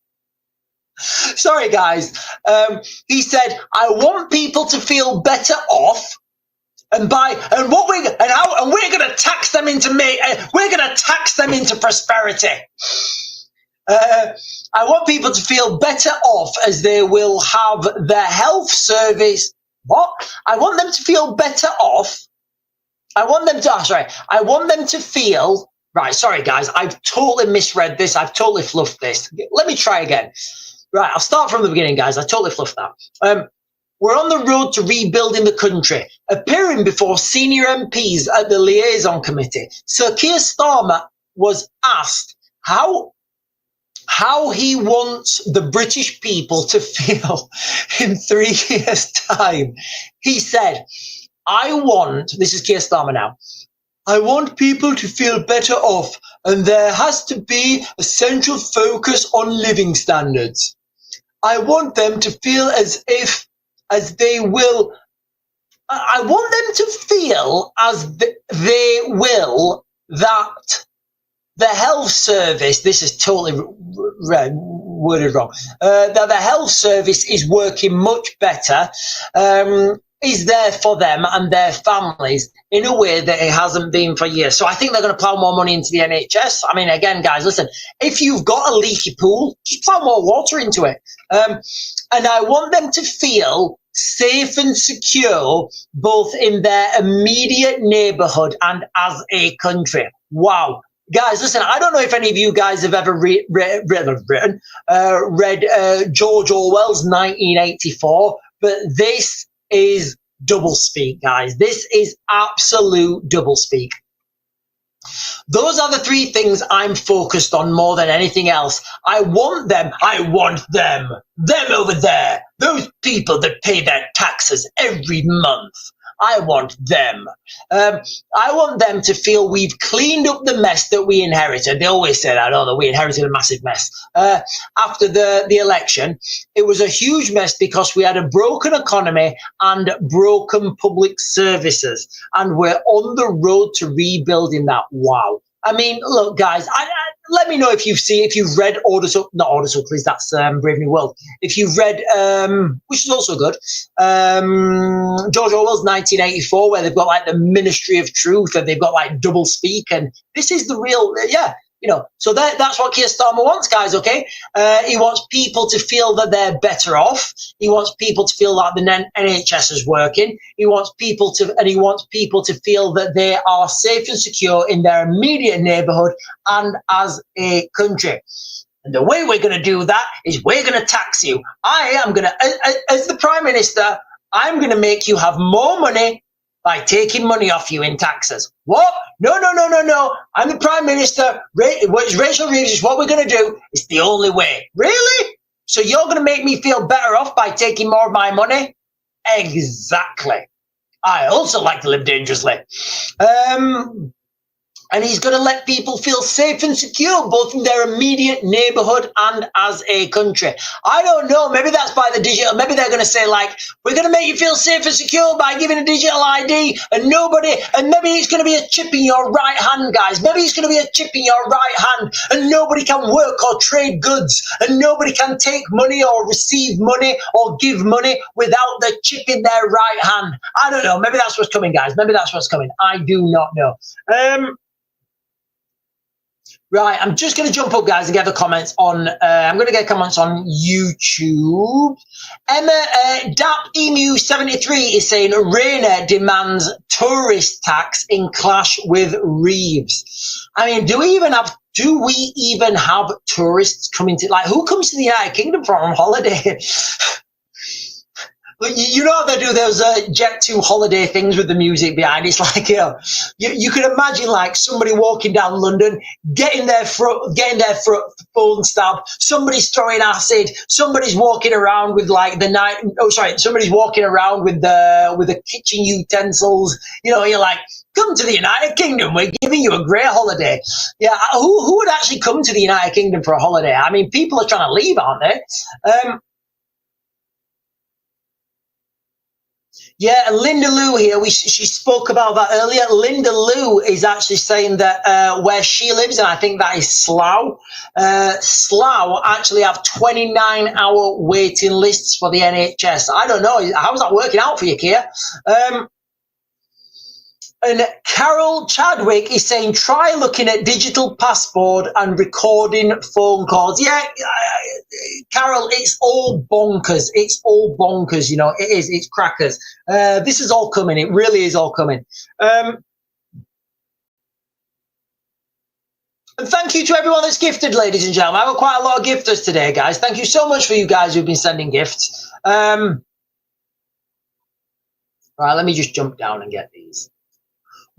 Sorry, guys. He said, "I want people to feel better off, and we're going to tax them into prosperity. I want people to feel better off as they will have their health service." What? I want them to feel better off. I want them to feel. Right, sorry, guys. I've totally misread this. I've totally fluffed this. Let me try again. Right, I'll start from the beginning, guys. I totally fluffed that. We're on the road to rebuilding the country. Appearing before senior MPs at the liaison committee, Sir Keir Starmer was asked how he wants the British people to feel in 3 years' time. He said, this is Keir Starmer now, "I want people to feel better off and there has to be a central focus on living standards. I want them to feel I want them to feel they will that the health service, this is totally worded wrong, that the health service is working much better, is there for them and their families in a way that it hasn't been for years. So I think they're going to plough more money into the NHS. I mean, again, guys, listen, if you've got a leaky pool, just plough more water into it. And I want them to feel safe and secure, both in their immediate neighborhood and as a country. Wow. Guys, listen, I don't know if any of you guys have ever read George Orwell's 1984, but this is doublespeak, guys. This is absolute doublespeak. Those are the three things I'm focused on more than anything else. I want them over there, those people that pay their taxes every month. I want them. I want them to feel we've cleaned up the mess that we inherited. They always say that, don't they? We inherited a massive mess. After the election, it was a huge mess because we had a broken economy and broken public services. And we're on the road to rebuilding that. Wow. I mean, look, guys, let me know if you've read not Orders of Please, that's Brave New World. If you've read, which is also good, George Orwell's 1984, where they've got like the Ministry of Truth and they've got like double speak, and this is the real, so that's what Keir Starmer wants, guys, okay? He wants people to feel that they're better off. He wants people to feel like the NHS is working. He wants people to feel that they are safe and secure in their immediate neighborhood and as a country. And the way we're going to do that is we're going to tax you. I am going to, as the Prime Minister, I'm going to make you have more money by taking money off you in taxes. What? No. I'm the Prime Minister. Rachel Reeves is what we're going to do. It's the only way. Really? So you're going to make me feel better off by taking more of my money? Exactly. I also like to live dangerously. And he's going to let people feel safe and secure, both in their immediate neighborhood and as a country. I don't know. Maybe that's by the digital. Maybe they're going to say, like, we're going to make you feel safe and secure by giving a digital ID, and maybe it's going to be a chip in your right hand, guys. Maybe it's going to be a chip in your right hand, and nobody can work or trade goods, and nobody can take money or receive money or give money without the chip in their right hand. I don't know. Maybe that's what's coming, guys. Maybe that's what's coming. I do not know. Right, I'm just going to jump up, guys, and get the comments on. I'm going to get comments on YouTube. Emma Dap Emu 73 is saying Rayner demands tourist tax in clash with Reeves. I mean, do we even have tourists coming to, like, who comes to the United Kingdom for on holiday? You know how they do those Jet2 holiday things with the music behind? It's like, you can imagine like somebody walking down London, getting their phone stabbed, somebody's throwing acid, somebody's walking around with like somebody's walking around with the kitchen utensils. You're like, come to the United Kingdom, we're giving you a great holiday. Yeah, who would actually come to the United Kingdom for a holiday? I mean, people are trying to leave, aren't they? Yeah, and Linda Lou here, she spoke about that earlier. Linda Lou is actually saying that where she lives, and I think that is Slough, Slough actually have 29-hour waiting lists for the NHS. I don't know. How's that working out for you, Keir? And Carol Chadwick is saying, try looking at digital passport and recording phone calls. Yeah, Carol, it's all bonkers. It's all bonkers, It is. It's crackers. This is all coming. It really is all coming. And thank you to everyone that's gifted, ladies and gentlemen. I have quite a lot of gifters today, guys. Thank you so much for you guys who've been sending gifts. Right, let me just jump down and get these.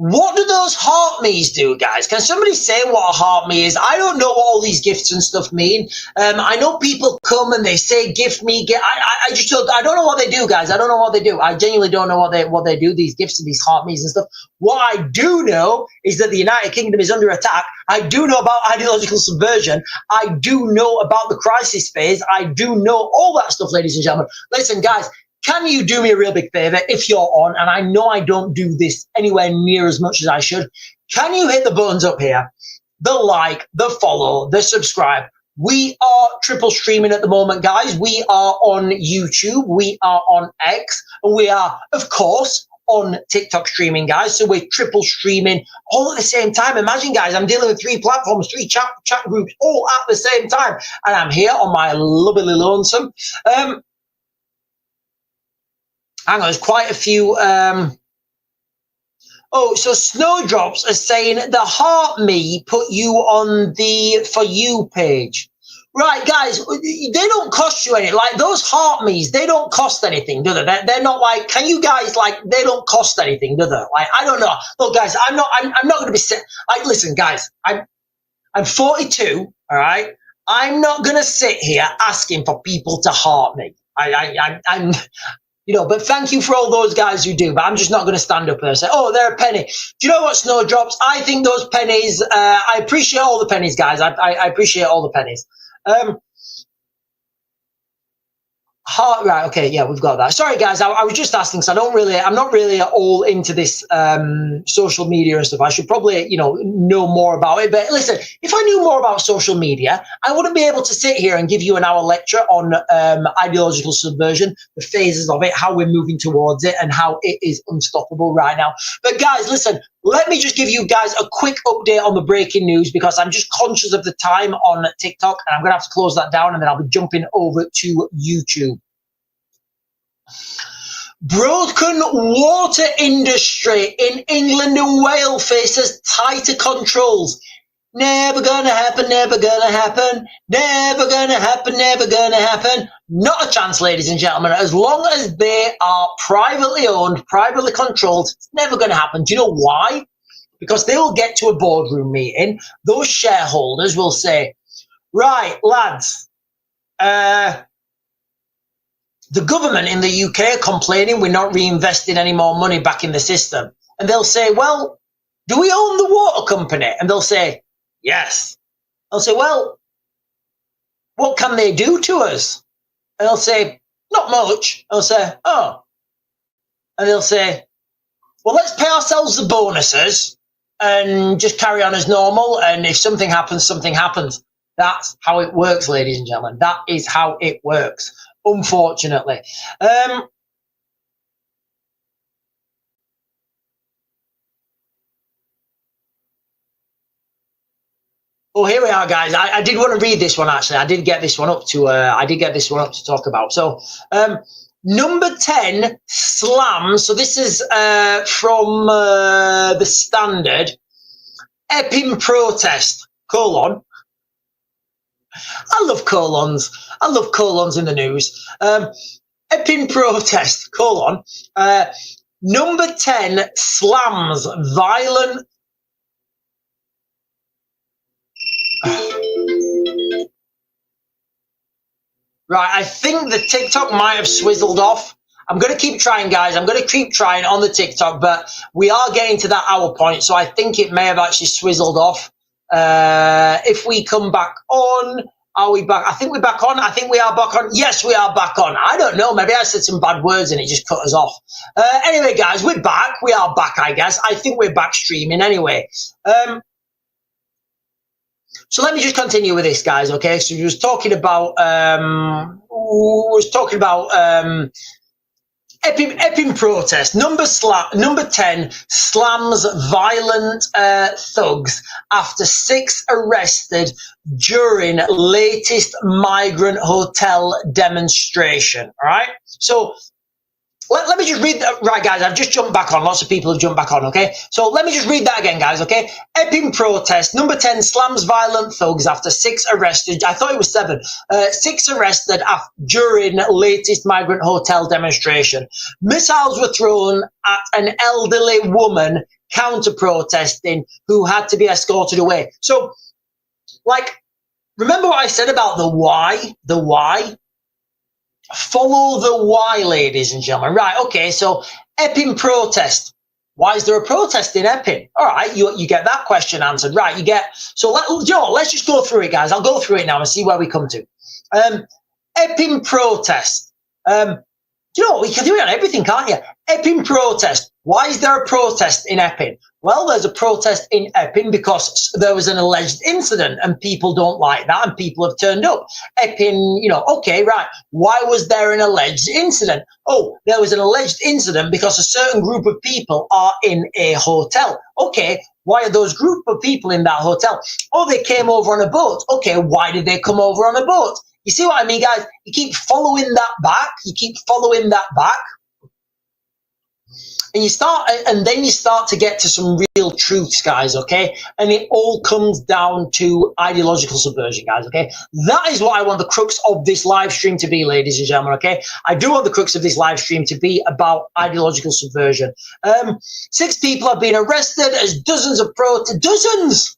What do those heart me's do, guys? Can somebody say what a heart me is? I don't know what all these gifts and stuff mean. I know people come and they say gift me. I just don't. I don't know what they do, guys. I don't know what they do. I genuinely don't know what they do. These gifts and these heart me's and stuff. What I do know is that the United Kingdom is under attack. I do know about ideological subversion. I do know about the crisis phase. I do know all that stuff, ladies and gentlemen. Listen, guys. Can you do me a real big favor if you're on, and I know I don't do this anywhere near as much as I should, can you hit the buttons up here, the like, the follow, the subscribe. We are triple streaming at the moment, guys. We are on YouTube, we are on X, and we are, of course, on TikTok streaming, guys. So we're triple streaming all at the same time. Imagine, guys, I'm dealing with 3 platforms, 3 chat groups all at the same time, and I'm here on my lovely lonesome. Hang on, there's quite a few. Oh, so Snowdrops are saying the heart me put you on the For You page. Right, guys, they don't cost you anything. Like those heart me's, they don't cost anything, do they? They're not like, can you guys, like, they don't cost anything, do they? Like, I don't know. Look, guys, I'm not going to be, like, listen, guys, I'm 42, all right? I'm not going to sit here asking for people to heart me. I'm you know, but thank you for all those guys who do, but I'm just not going to stand up there and say, oh, they're a penny. Do you know what, Snowdrops? I think those pennies, I appreciate all the pennies, guys. I appreciate all the pennies. Right, okay, yeah, we've got that. Sorry, guys, I was just asking because I'm not really all into this social media and stuff. I should probably, you know more about it. But listen, if I knew more about social media, I wouldn't be able to sit here and give you an hour lecture on ideological subversion, the phases of it, how we're moving towards it, and how it is unstoppable right now. But guys, listen, let me just give you guys a quick update on the breaking news because I'm just conscious of the time on TikTok, and I'm going to have to close that down, and then I'll be jumping over to YouTube. Broken water industry in England and Wales faces tighter controls. Never gonna happen, never gonna happen, never gonna happen, never gonna happen. Not a chance, ladies and gentlemen. As long as they are privately owned, privately controlled, it's never gonna happen. Do you know why? Because they will get to a boardroom meeting. Those shareholders will say, right, lads, the government in the UK are complaining we're not reinvesting any more money back in the system. And they'll say, well, do we own the water company? And they'll say, yes. I'll say, well, what can they do to us? And they'll say, not much. I'll say, oh. And they'll say, well, let's pay ourselves the bonuses and just carry on as normal. And if something happens, something happens. That's how it works, ladies and gentlemen. That is how it works, unfortunately. Oh, here we are, guys. I did want to read this one, actually. I did get this one up to talk about. So, number 10 slams. So this is from the Standard. Epping protest, colon. I love colons. I love colons in the news. Epping protest, colon. Number 10 slams violent. Right, I think the TikTok might have swizzled off. I'm going to keep trying, guys. I'm going to keep trying on the TikTok, but we are getting to that hour point, so I think it may have actually swizzled off. If we come back on, are we back? I think we're back on. I think we are back on. Yes, we are back on. I don't know. Maybe I said some bad words and it just cut us off. Anyway, guys, we're back. We are back, I guess. I think we're back streaming anyway. So let me just continue with this, guys. Okay. So we was talking about, Epping protest. Number 10 slams violent thugs after 6 arrested during latest migrant hotel demonstration. All right. So let me just read that. Right, guys, I've just jumped back on. Lots of people have jumped back on, okay? So let me just read that again, guys, okay? Epping protest. Number 10 slams violent thugs after 6 arrested. I thought it was 7. 6 arrested during latest migrant hotel demonstration. Missiles were thrown at an elderly woman counter-protesting, who had to be escorted away. So, like, remember what I said about the why? The why? Follow the why, ladies and gentlemen. Right, okay, so Epping protest. Why is there a protest in Epping? All right, you get that question answered. Right, you get, so let's just go through it, guys. I'll go through it now and see where we come to. Epping protest. You know what, we can do it on everything, can't you? Epping protest. Why is there a protest in Epping? Well, there's a protest in Epping because there was an alleged incident and people don't like that and people have turned up. Epping, you know, okay, right. Why was there an alleged incident? Oh, there was an alleged incident because a certain group of people are in a hotel. Okay, why are those group of people in that hotel? Oh, they came over on a boat. Okay, why did they come over on a boat? You see what I mean, guys? You keep following that back. You keep following that back. And then you start to get to some real truths, guys, okay? And it all comes down to ideological subversion, guys, okay? That is what I want the crux of this live stream to be, ladies and gentlemen, okay? I do want the crux of this live stream to be about ideological subversion. 6 people have been arrested as dozens of dozens!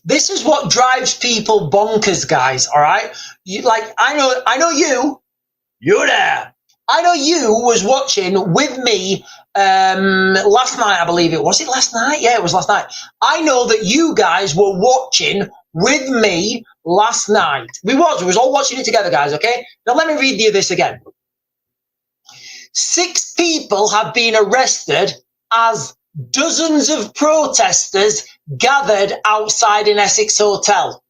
This is what drives people bonkers, guys, all right? I know you're there. I know you was watching with me last night, I believe it. Was it last night? Yeah, it was last night. I know that you guys were watching with me last night. We was all watching it together, guys, okay? Now let me read you this again. 6 people have been arrested as dozens of protesters gathered outside an Essex hotel.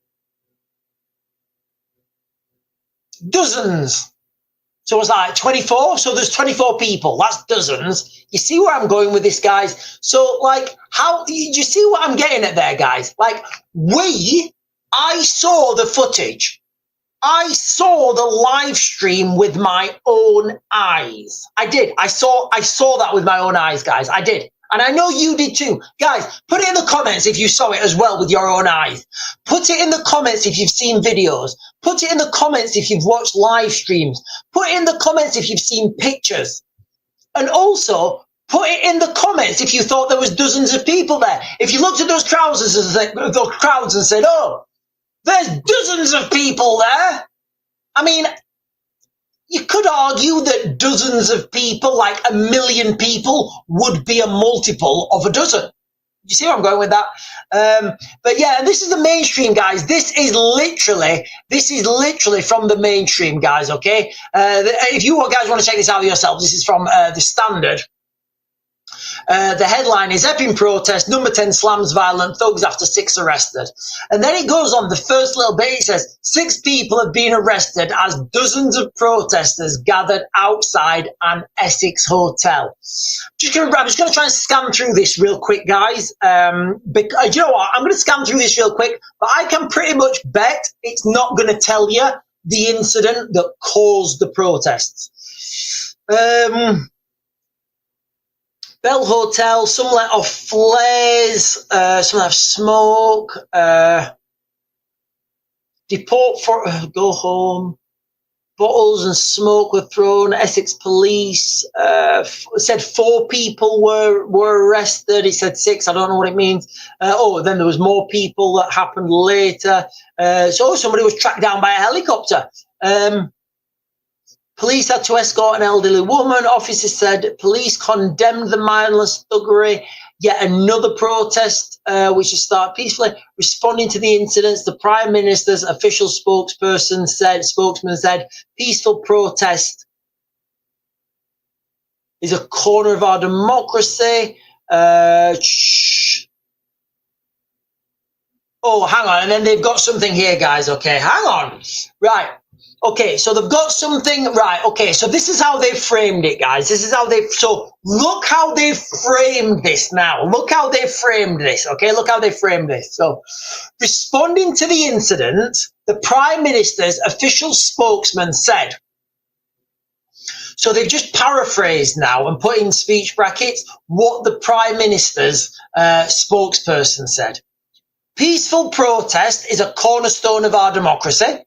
Dozens. So it's like 24. So there's 24 people. That's dozens. You see where I'm going with this, guys? So, like, how do you see what I'm getting at there, guys? Like, I saw the footage. I saw the live stream with my own eyes. I did. I saw that with my own eyes, guys. I did. And I know you did too. Guys, put it in the comments if you saw it as well with your own eyes. Put it in the comments if you've seen videos. Put it in the comments if you've watched live streams. Put it in the comments if you've seen pictures. And also, put it in the comments if you thought there was dozens of people there. If you looked at those crowds and said, oh, there's dozens of people there. I mean, you could argue that dozens of people, like 1 million people, would be a multiple of a dozen. You see where I'm going with that? But yeah, and this is the mainstream, guys. This is literally from the mainstream, guys, okay? If you guys want to check this out yourself, this is from The Standard. The headline is Epping protest, number 10 slams violent thugs after 6 arrested. And then it goes on, the first little bit, it says 6 people have been arrested as dozens of protesters gathered outside an Essex hotel. I'm just going to try and scan through this real quick, guys. Because, you know what, I'm going to scan through this real quick, but I can pretty much bet it's not going to tell you the incident that caused the protests. Bell Hotel, some let off flares, some have smoke, deport for, go home, bottles and smoke were thrown, Essex police, said 4 people were arrested, it said 6, I don't know what it means. Then there was more people that happened later. So somebody was tracked down by a helicopter. Police had to escort an elderly woman. Officers said police condemned the mindless thuggery. Yet another protest, which has started peacefully. Responding to the incidents, the Prime Minister's official spokesman said, peaceful protest is a corner of our democracy. Oh, hang on. And then they've got something here, guys. Okay, hang on. Right. Okay, so they've got something, right, okay, so this is how they've framed it, guys. So look how they've framed this now. Look how they've framed this, okay? Look how they framed this. So, responding to the incident, the Prime Minister's official spokesman said, so they've just paraphrased now and put in speech brackets what the Prime Minister's spokesperson said. Peaceful protest is a cornerstone of our democracy.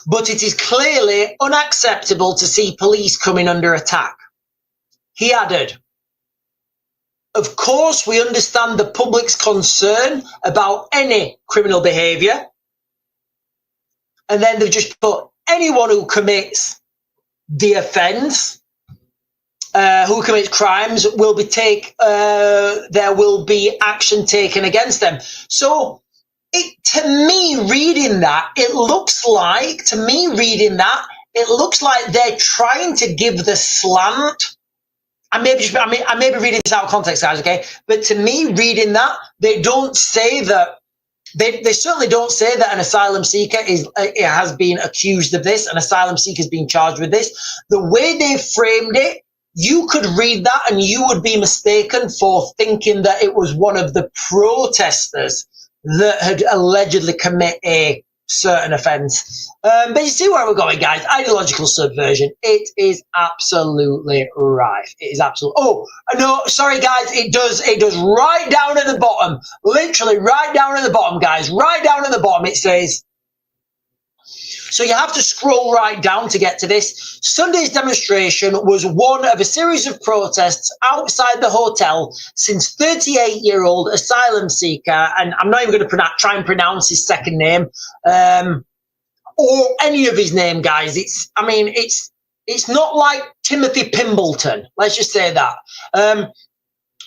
But it is clearly unacceptable to see police coming under attack. He added, of course, we understand the public's concern about any criminal behaviour. And then they've just put anyone who commits the offence, who commits crimes, will be there will be action taken against them. So to me, reading that, it looks like they're trying to give the slant. I may be reading this out of context, guys, okay? But to me, reading that, they don't say that. They certainly don't say that an asylum seeker has been accused of this. An asylum seeker has been charged with this. The way they framed it, you could read that and you would be mistaken for thinking that it was one of the protesters that had allegedly committed a certain offence. But you see where we're going, guys. Ideological subversion. It is absolutely right. It is absolutely. Oh, no, sorry, guys. It does right down at the bottom. Literally right down at the bottom, guys. Right down at the bottom, it says. So you have to scroll right down to get to this. Sunday's demonstration was one of a series of protests outside the hotel since 38-year-old asylum seeker, and I'm not even going to try and pronounce his second name, or any of his name, guys. It's not like Timothy Pimbleton. Let's just say that.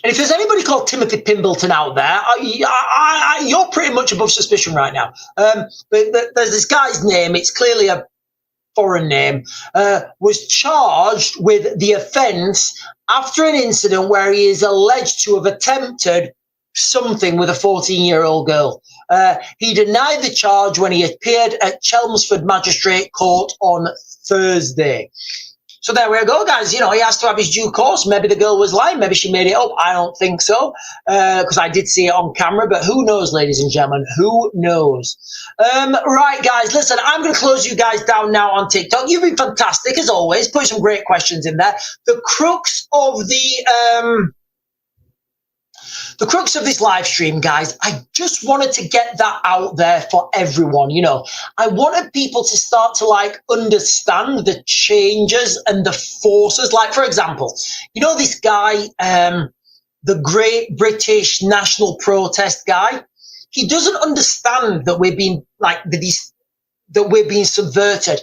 And if there's anybody called Timothy Pimbleton out there, you're pretty much above suspicion right now. But there's this guy's name. It's clearly a foreign name. Was charged with the offence after an incident where he is alleged to have attempted something with a 14-year-old girl. He denied the charge when he appeared at Chelmsford Magistrate Court on Thursday. So there we go, guys. He has to have his due course. Maybe the girl was lying. Maybe she made it up. I don't think so, because I did see it on camera. But who knows, ladies and gentlemen? Who knows? Right, guys. Listen, I'm going to close you guys down now on TikTok. You've been fantastic, as always. Put some great questions in there. The crux of this live stream, guys, I just wanted to get that out there for everyone. I wanted people to start to understand the changes and the forces. Like, for example, this guy, the Great British National Protest guy, he doesn't understand that we're being subverted.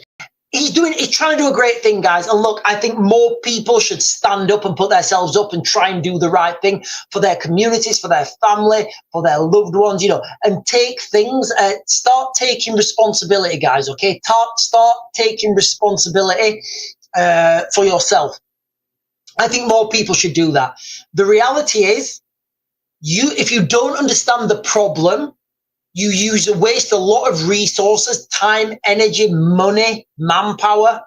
He's trying to do a great thing, guys. And look, I think more people should stand up and put themselves up and try and do the right thing for their communities, for their family, for their loved ones, and take things, start taking responsibility, guys, okay? Start taking responsibility for yourself. I think more people should do that. The reality is, if you don't understand the problem, you waste a lot of resources, time, energy, money, manpower,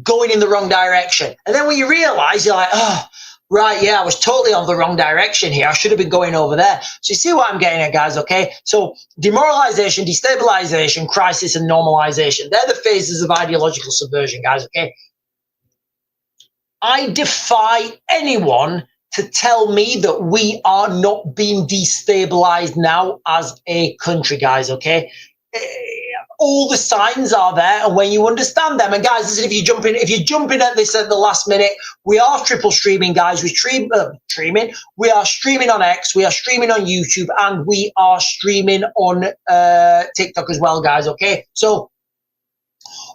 going in the wrong direction. And then when you realize, you're like, oh, right, yeah, I was totally on the wrong direction here. I should have been going over there. So you see what I'm getting at, guys, okay? So demoralization, destabilization, crisis, and normalization. They're the phases of ideological subversion, guys, okay? I defy anyone to tell me that we are not being destabilized now as a country, guys, okay? All the signs are there, and when you understand them, and guys, listen, if you jump in at this at the last minute, we are triple streaming, guys. We are streaming on X, we are streaming on YouTube, and we are streaming on TikTok as well, guys, okay? So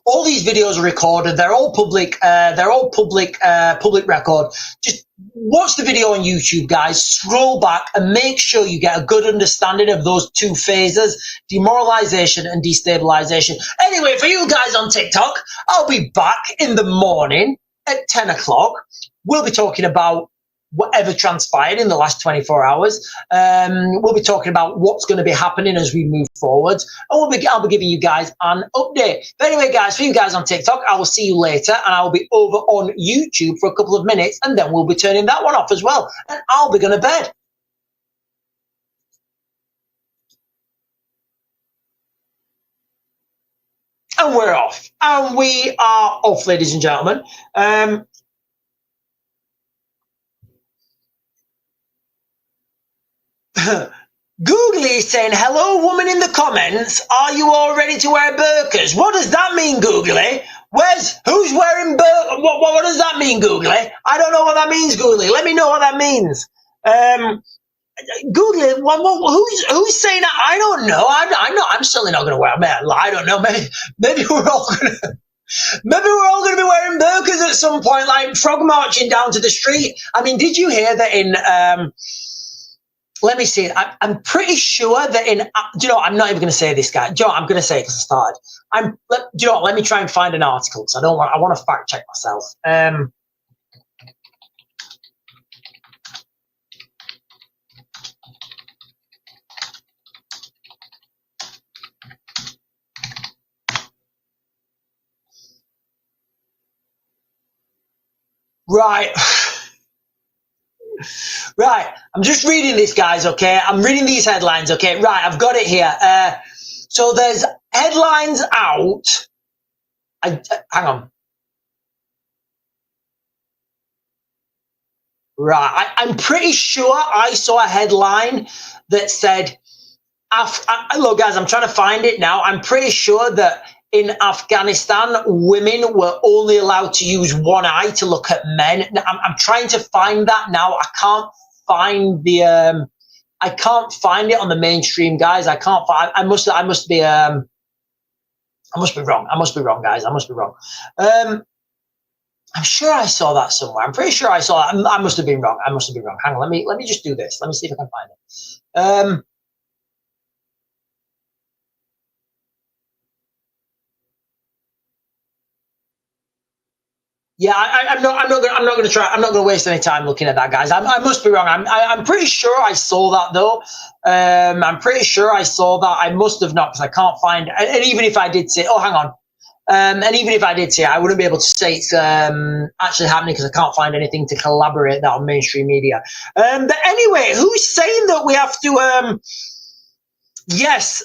all these videos are recorded. They're all public. Public record. Just watch the video on YouTube, guys. Scroll back and make sure you get a good understanding of those two phases: demoralization and destabilization. Anyway, for you guys on TikTok, I'll be back in the morning at 10 o'clock. We'll be talking about whatever transpired in the last 24 hours. We'll be talking about what's going to be happening as we move forward, and I'll be giving you guys an update. But anyway, guys, for you guys on TikTok, I will see you later, and I'll be over on YouTube for a couple of minutes, and then we'll be turning that one off as well, and I'll be going to bed. And we're off. And we are off, ladies and gentlemen. Googly is saying, hello, woman in the comments. Are you all ready to wear burqas? What does that mean, Googly? Who's wearing burqa? What does that mean, Googly? I don't know what that means, Googly. Let me know what that means. Googly, who's saying that? I don't know. I'm certainly not going to wear. I don't know. Maybe we're all going to. Maybe we're all going to be wearing burqas at some point, like frog marching down to the street. I mean, did you hear that in? Let me see. I'm pretty sure that in. Do you know? I'm not even going to say this, guy. Do you know? I'm going to say it because I started. Do you know? Let me try and find an article because I want to fact check myself. Right. Right. I'm just reading this, guys, okay? I'm reading these headlines, okay? Right, I've got it here. So there's headlines out. Hang on. Right. I'm pretty sure I saw a headline that said, look, guys, I'm trying to find it now. I'm pretty sure that in Afghanistan, women were only allowed to use one eye to look at men. I'm trying to find that now. I can't find the. I can't find it on the mainstream, guys. I can't find. I must be wrong. I must be wrong, guys. I must be wrong. I'm sure I saw that somewhere. I'm pretty sure I saw that. I must have been wrong. Hang on. Let me just do this. Let me see if I can find it. Yeah, I'm not going to try. I'm not going to waste any time looking at that, guys. I must be wrong. I'm pretty sure I saw that though. I'm pretty sure I saw that. I must have not because I can't find. And even if I did say, oh, hang on. And even if I did say, I wouldn't be able to say it's actually happening because I can't find anything to collaborate that on mainstream media. But anyway, who's saying that we have to? Yes.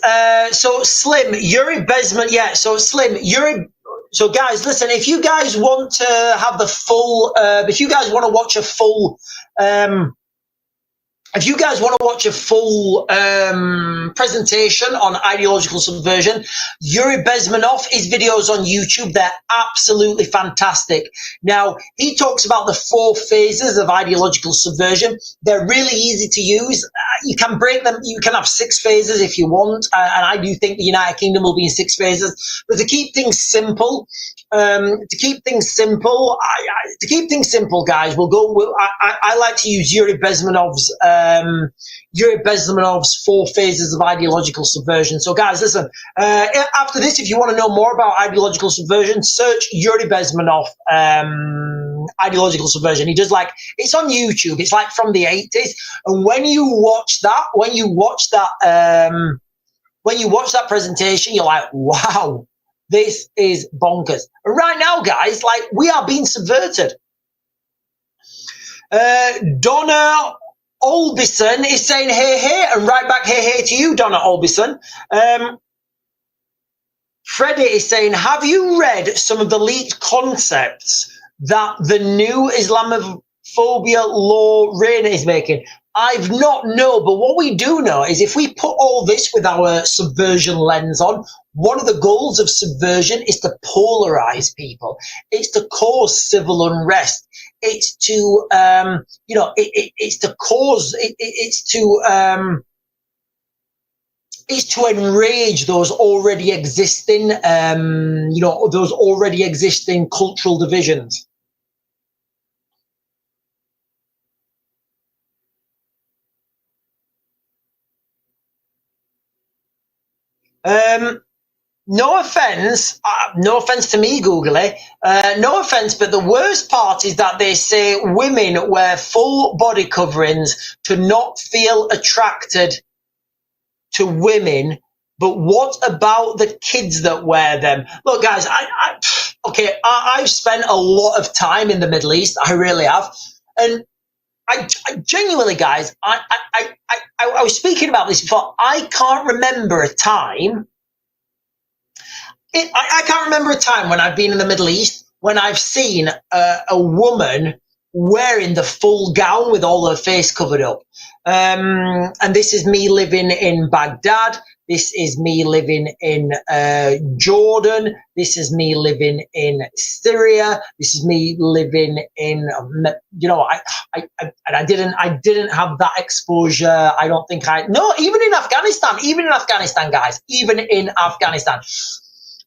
So Slim, Yuri Bezman. Yeah. So Slim, Yuri. So guys, listen, if you guys want to have the full, if you guys want to watch a full, presentation on ideological subversion, Yuri Bezmenov, his videos on YouTube, they're absolutely fantastic. Now, he talks about the 4 phases of ideological subversion. They're really easy to use. You can break them. You can have 6 phases if you want. And I do think the United Kingdom will be in 6 phases. But to keep things simple, guys, I like to use Yuri Bezmenov's 4 phases of ideological subversion. So, guys, listen. After this, if you want to know more about ideological subversion, search Yuri Bezmenov. Ideological subversion. He does it's on YouTube. It's like from the 80s. And when you watch that presentation, you're like, wow. This is bonkers. Right now, guys, we are being subverted. Donna Olbison is saying, hey, and right back, hey to you, Donna Olbison. Freddie is saying, have you read some of the leaked concepts that the new Islamophobia law Reina is making? I've not known, but what we do know is if we put all this with our subversion lens on, one of the goals of subversion is to polarize people. It's to cause civil unrest. It's to, it's to enrage those already existing, cultural divisions. No offense to me, Googly. No offense, but the worst part is that they say women wear full body coverings to not feel attracted to women. But what about the kids that wear them? Look, guys, I've spent a lot of time in the Middle East. I really have. And I genuinely, guys, I was speaking about this before. I can't remember a time. I can't remember a time when I've been in the Middle East when I've seen a woman wearing the full gown with all her face covered up. And this is me living in Baghdad. This is me living in Jordan. This is me living in Syria. This is me living in, you know, I didn't have that exposure. I don't think even in Afghanistan, guys, even in Afghanistan.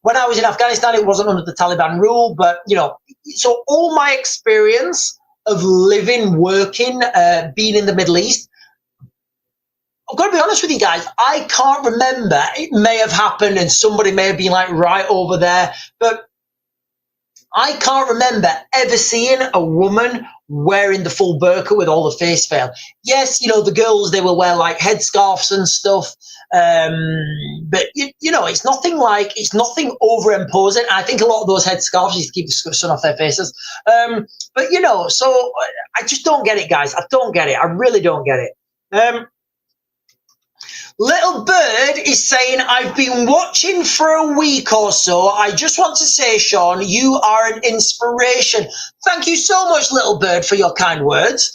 When I was in Afghanistan, it wasn't under the Taliban rule, but, you know, so all my experience of living, working, being in the Middle East, I've got to be honest with you guys, I can't remember. It may have happened and somebody may have been like right over there, but I can't remember ever seeing a woman wearing the full burqa with all the face veil. Yes, you know, the girls, they will wear like headscarves and stuff. But you know, it's nothing overimposing. I think a lot of those headscarves used to keep the sun off their faces. But you know, so I just don't get it, guys. I don't get it. I really don't get it. Little Bird is saying, I've been watching for a week or so. I just want to say, Sean, you are an inspiration. Thank you so much, Little Bird, for your kind words.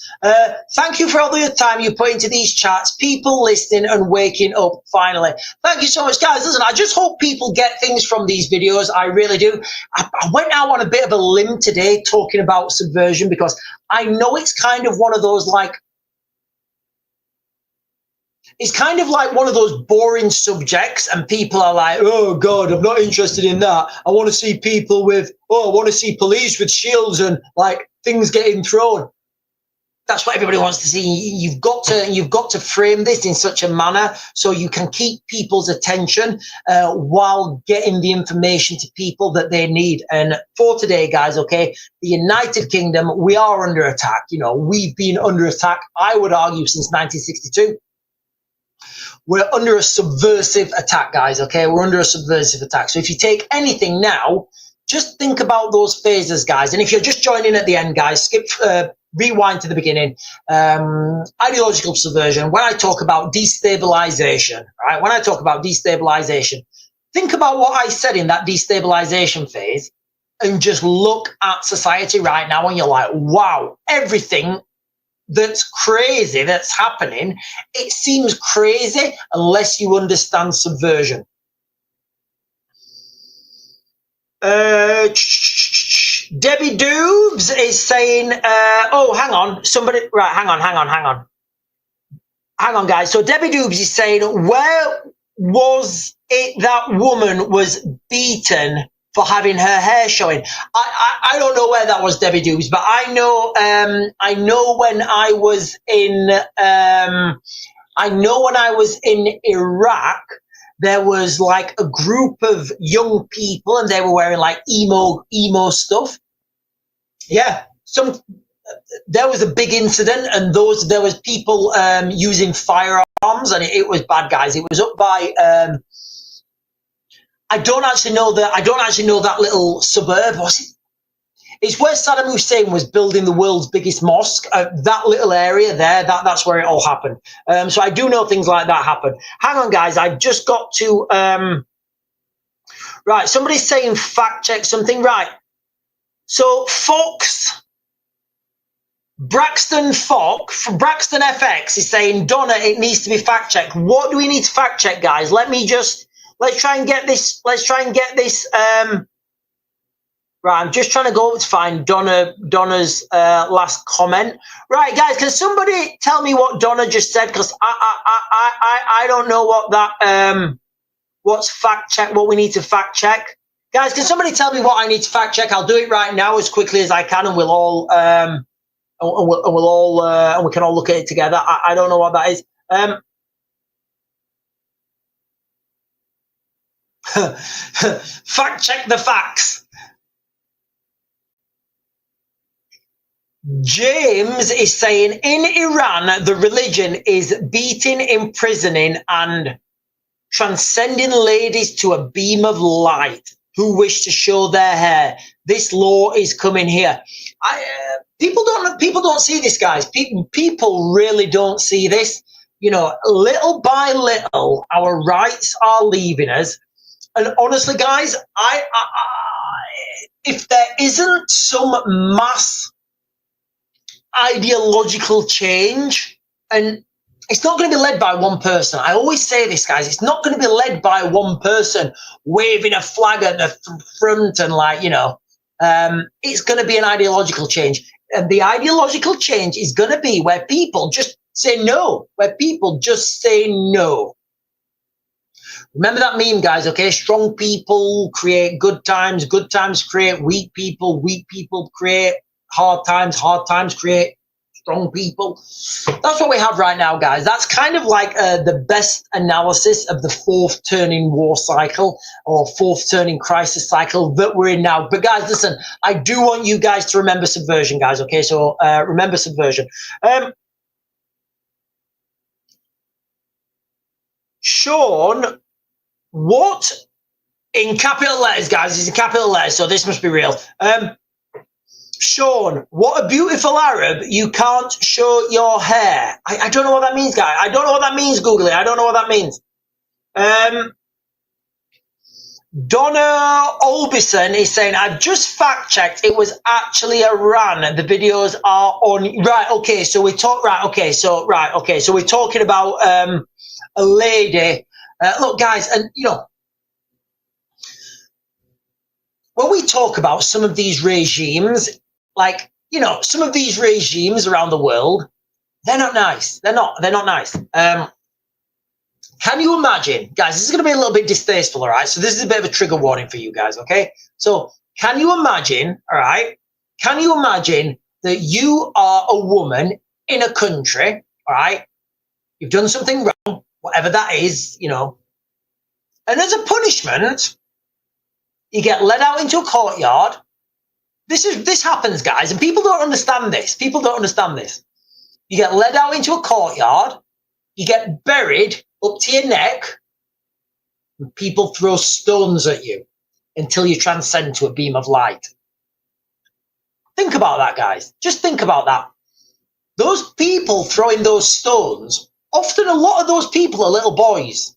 Thank you for all the time you put into these chats, people listening and waking up finally. Thank you so much, guys. Listen, I just hope people get things from these videos. I really do. I went out on a bit of a limb today talking about subversion because I know it's kind of one of those like, it's kind of like one of those boring subjects and people are like, oh God, I'm not interested in that. I want to see people with, I want to see police with shields and like things getting thrown. That's what everybody wants to see. You've got to frame this in such a manner so you can keep people's attention while getting the information to people that they need. And for today, guys, okay, the United Kingdom, we are under attack. You know, we've been under attack, I would argue, since 1962. We're under a subversive attack, guys, okay? We're under a subversive attack. So if you take anything now, just think about those phases, guys. And if you're just joining at the end, guys, rewind to the beginning. Ideological subversion, when I talk about destabilization, right? When I talk about destabilization, think about what I said in that destabilization phase and just look at society right now and you're like, wow, everything that's crazy that's happening, it seems crazy unless you understand subversion. Debbie Doobs is saying, oh, hang on, somebody, right, hang on, guys. So Debbie Doobs is saying, where was it that woman was beaten for having her hair showing? I don't know where that was, Debbie Doobs, but I know when I was in Iraq, there was like a group of young people and they were wearing like emo stuff. Yeah, there was a big incident and there was people using firearms and it was bad, guys. It was up by I don't actually know that little suburb. It's where Saddam Hussein was building the world's biggest mosque. That little area there, that's where it all happened. So I do know things like that happen. Hang on, guys. I've just got to... right, somebody's saying fact check something. Right. So Braxton FX is saying, Donna, it needs to be fact checked. What do we need to fact check, guys? Let's try and get this. Right, I'm just trying to go to find Donna's last comment. Right, guys, can somebody tell me what Donna just said? Because I don't know what that what's fact check. What we need to fact check, guys. Can somebody tell me what I need to fact check? I'll do it right now as quickly as I can, and we'll all and we can all look at it together. I don't know what that is. Fact check the facts. James is saying, in Iran, the religion is beating, imprisoning, and transcending ladies to a beam of light who wish to show their hair. This law is coming here. People don't see this, guys. People really don't see this. You know, little by little, our rights are leaving us. And honestly, guys, if there isn't some mass ideological change, and it's not going to be led by one person. I always say this, guys. It's not going to be led by one person waving a flag at the front and like, you know, it's going to be an ideological change. And the ideological change is going to be where people just say no, where people just say no. Remember that meme, guys, okay? Strong people create good times create weak people create hard times create strong people. That's what we have right now, guys. That's kind of like the best analysis of the fourth turning war cycle or fourth turning crisis cycle that we're in now. But guys, listen, I do want you guys to remember Subversion, guys, okay? So remember Subversion. Sean, what, in capital letters, guys, it's in capital letters, so this must be real. Sean, what a beautiful Arab, you can't show your hair. I don't know what that means, guys. I don't know what that means, Google it. I don't know what that means. Donna Olbison is saying, I've just fact-checked. It was actually Iran. The videos are on. Right, okay, so we talk. Right, okay, so we're talking about a lady. Look, guys, and you know, when we talk about some of these regimes, like, you know, some of these regimes around the world, they're not nice. They're not nice. Can you imagine, guys, this is going to be a little bit distasteful, all right? So this is a bit of a trigger warning for you guys, okay? So can you imagine, all right? Can you imagine that you are a woman in a country, all right? You've done something wrong, whatever that is, you know, and as a punishment, you get led out into a courtyard. This happens, guys, and people don't understand this. People don't understand this. You get led out into a courtyard, you get buried up to your neck, and people throw stones at you until you transcend to a beam of light. Think about that, guys. Just think about that. Those people throwing those stones, often a lot of those people are little boys.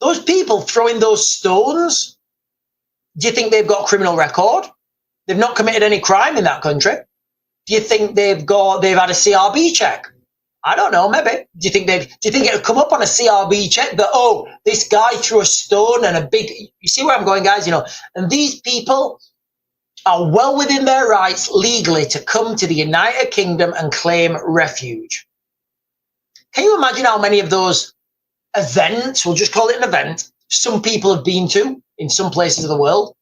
Those people throwing those stones, do you think they've got a criminal record? They've not committed any crime in that country. Do you think they've had a CRB check? I don't know, maybe. Do you think it'll come up on a CRB check that, oh, this guy threw a stone and a big, you see where I'm going, guys, you know, and these people are well within their rights legally to come to the United Kingdom and claim refuge. Can you imagine how many of those events, we'll just call it an event, some people have been to in some places of the world?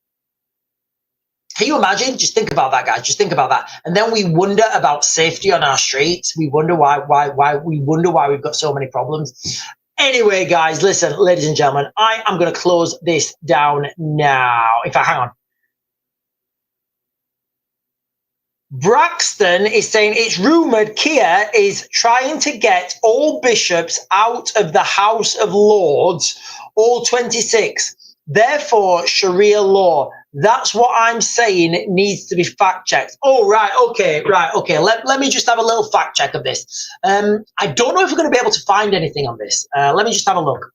Can you imagine? Just think about that, guys. Just think about that. And then we wonder about safety on our streets. We wonder why we've got so many problems. Anyway, guys, listen, ladies and gentlemen, I am going to close this down now. Hang on. Braxton is saying it's rumored Keir is trying to get all bishops out of the House of Lords, all 26. Therefore, Sharia law. That's what I'm saying needs to be fact-checked. Oh, right, okay. Let me just have a little fact-check of this. I don't know if we're going to be able to find anything on this. Let me just have a look.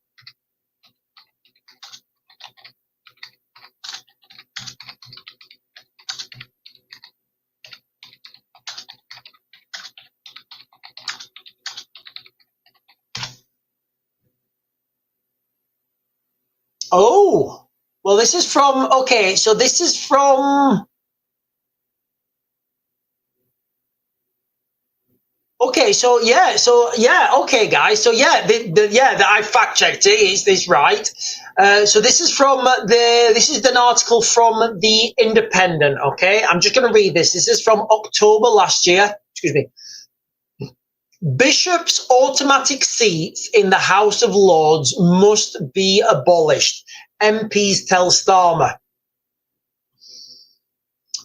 Oh, well, this is from, okay, so this is from, okay, okay, guys, so yeah, I fact-checked it, is this right? So this is from this is an article from The Independent, okay? I'm just going to read this. This is from October last year, excuse me. Bishops' automatic seats in the House of Lords must be abolished, MPs tell Starmer.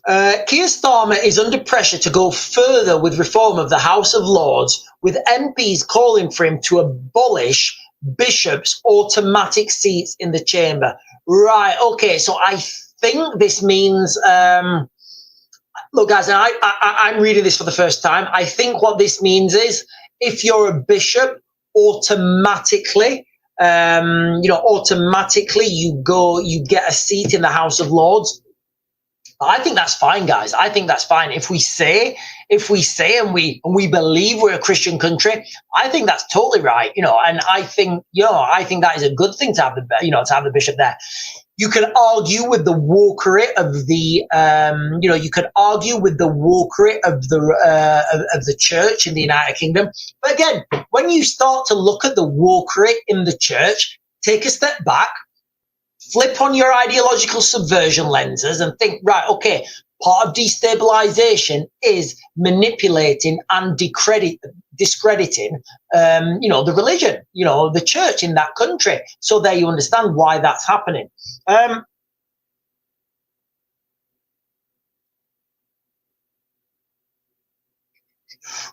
Keir Starmer is under pressure to go further with reform of the House of Lords, with MPs calling for him to abolish bishops' automatic seats in the chamber. Right, okay, so I think this means... look, guys, I'm reading this for the first time. I think what this means is if you're a bishop, automatically, you get a seat in the House of Lords. I think that's fine, guys. I think that's fine. If we say and we believe we're a Christian country, I think that's totally right. And I think that is a good thing to have the bishop there. You can argue with the wokery of the, you could argue with the wokery of the church in the United Kingdom. But again, when you start to look at the wokery in the church, take a step back, flip on your ideological subversion lenses and think, right, okay, part of destabilization is manipulating and discrediting, the religion, the church in that country. So there you understand why that's happening.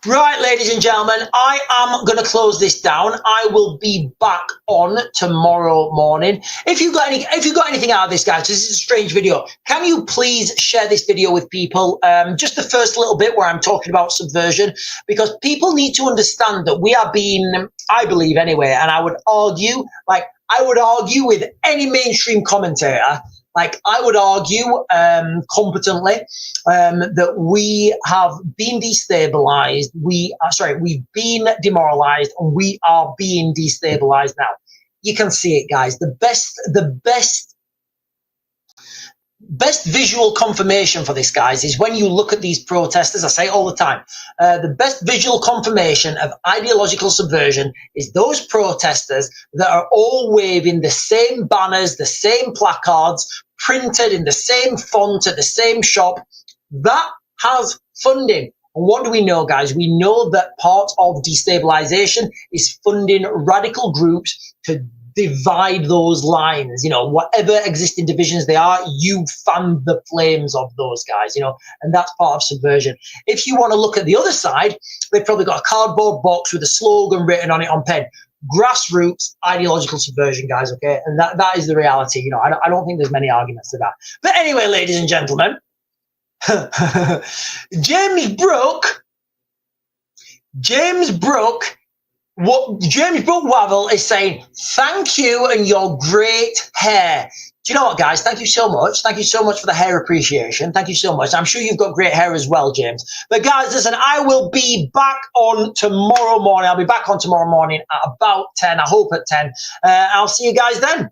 Right, ladies and gentlemen, I am going to close this down. I will be back on tomorrow morning. If you got anything out of this, guys, this is a strange video. Can you please share this video with people? Just the first little bit where I'm talking about subversion, because people need to understand that we are being, I believe anyway, and I would argue with any mainstream commentator. I would argue competently that we have been destabilized. We've been demoralized, and we are being destabilized now. You can see it, guys. The best visual confirmation for this, guys, is when you look at these protesters. I say it all the time. The best visual confirmation of ideological subversion is those protesters that are all waving the same banners, the same placards, printed in the same font at the same shop. That has funding. And what do we know, guys? We know that part of destabilization is funding radical groups to divide those lines. Whatever existing divisions they are, you fan the flames of those guys, and that's part of subversion. If you want to look at the other side, they've probably got a cardboard box with a slogan written on it on pen. Grassroots ideological subversion, guys, okay? And that is the reality. I don't think there's many arguments to that. But anyway, ladies and gentlemen, James Brooke Waddle is saying, thank you and your great hair. Do you know what, guys? Thank you so much. Thank you so much for the hair appreciation. Thank you so much. I'm sure you've got great hair as well, James. But guys, listen, I will be back on tomorrow morning. I'll be back on tomorrow morning at about 10. I hope at 10. I'll see you guys then.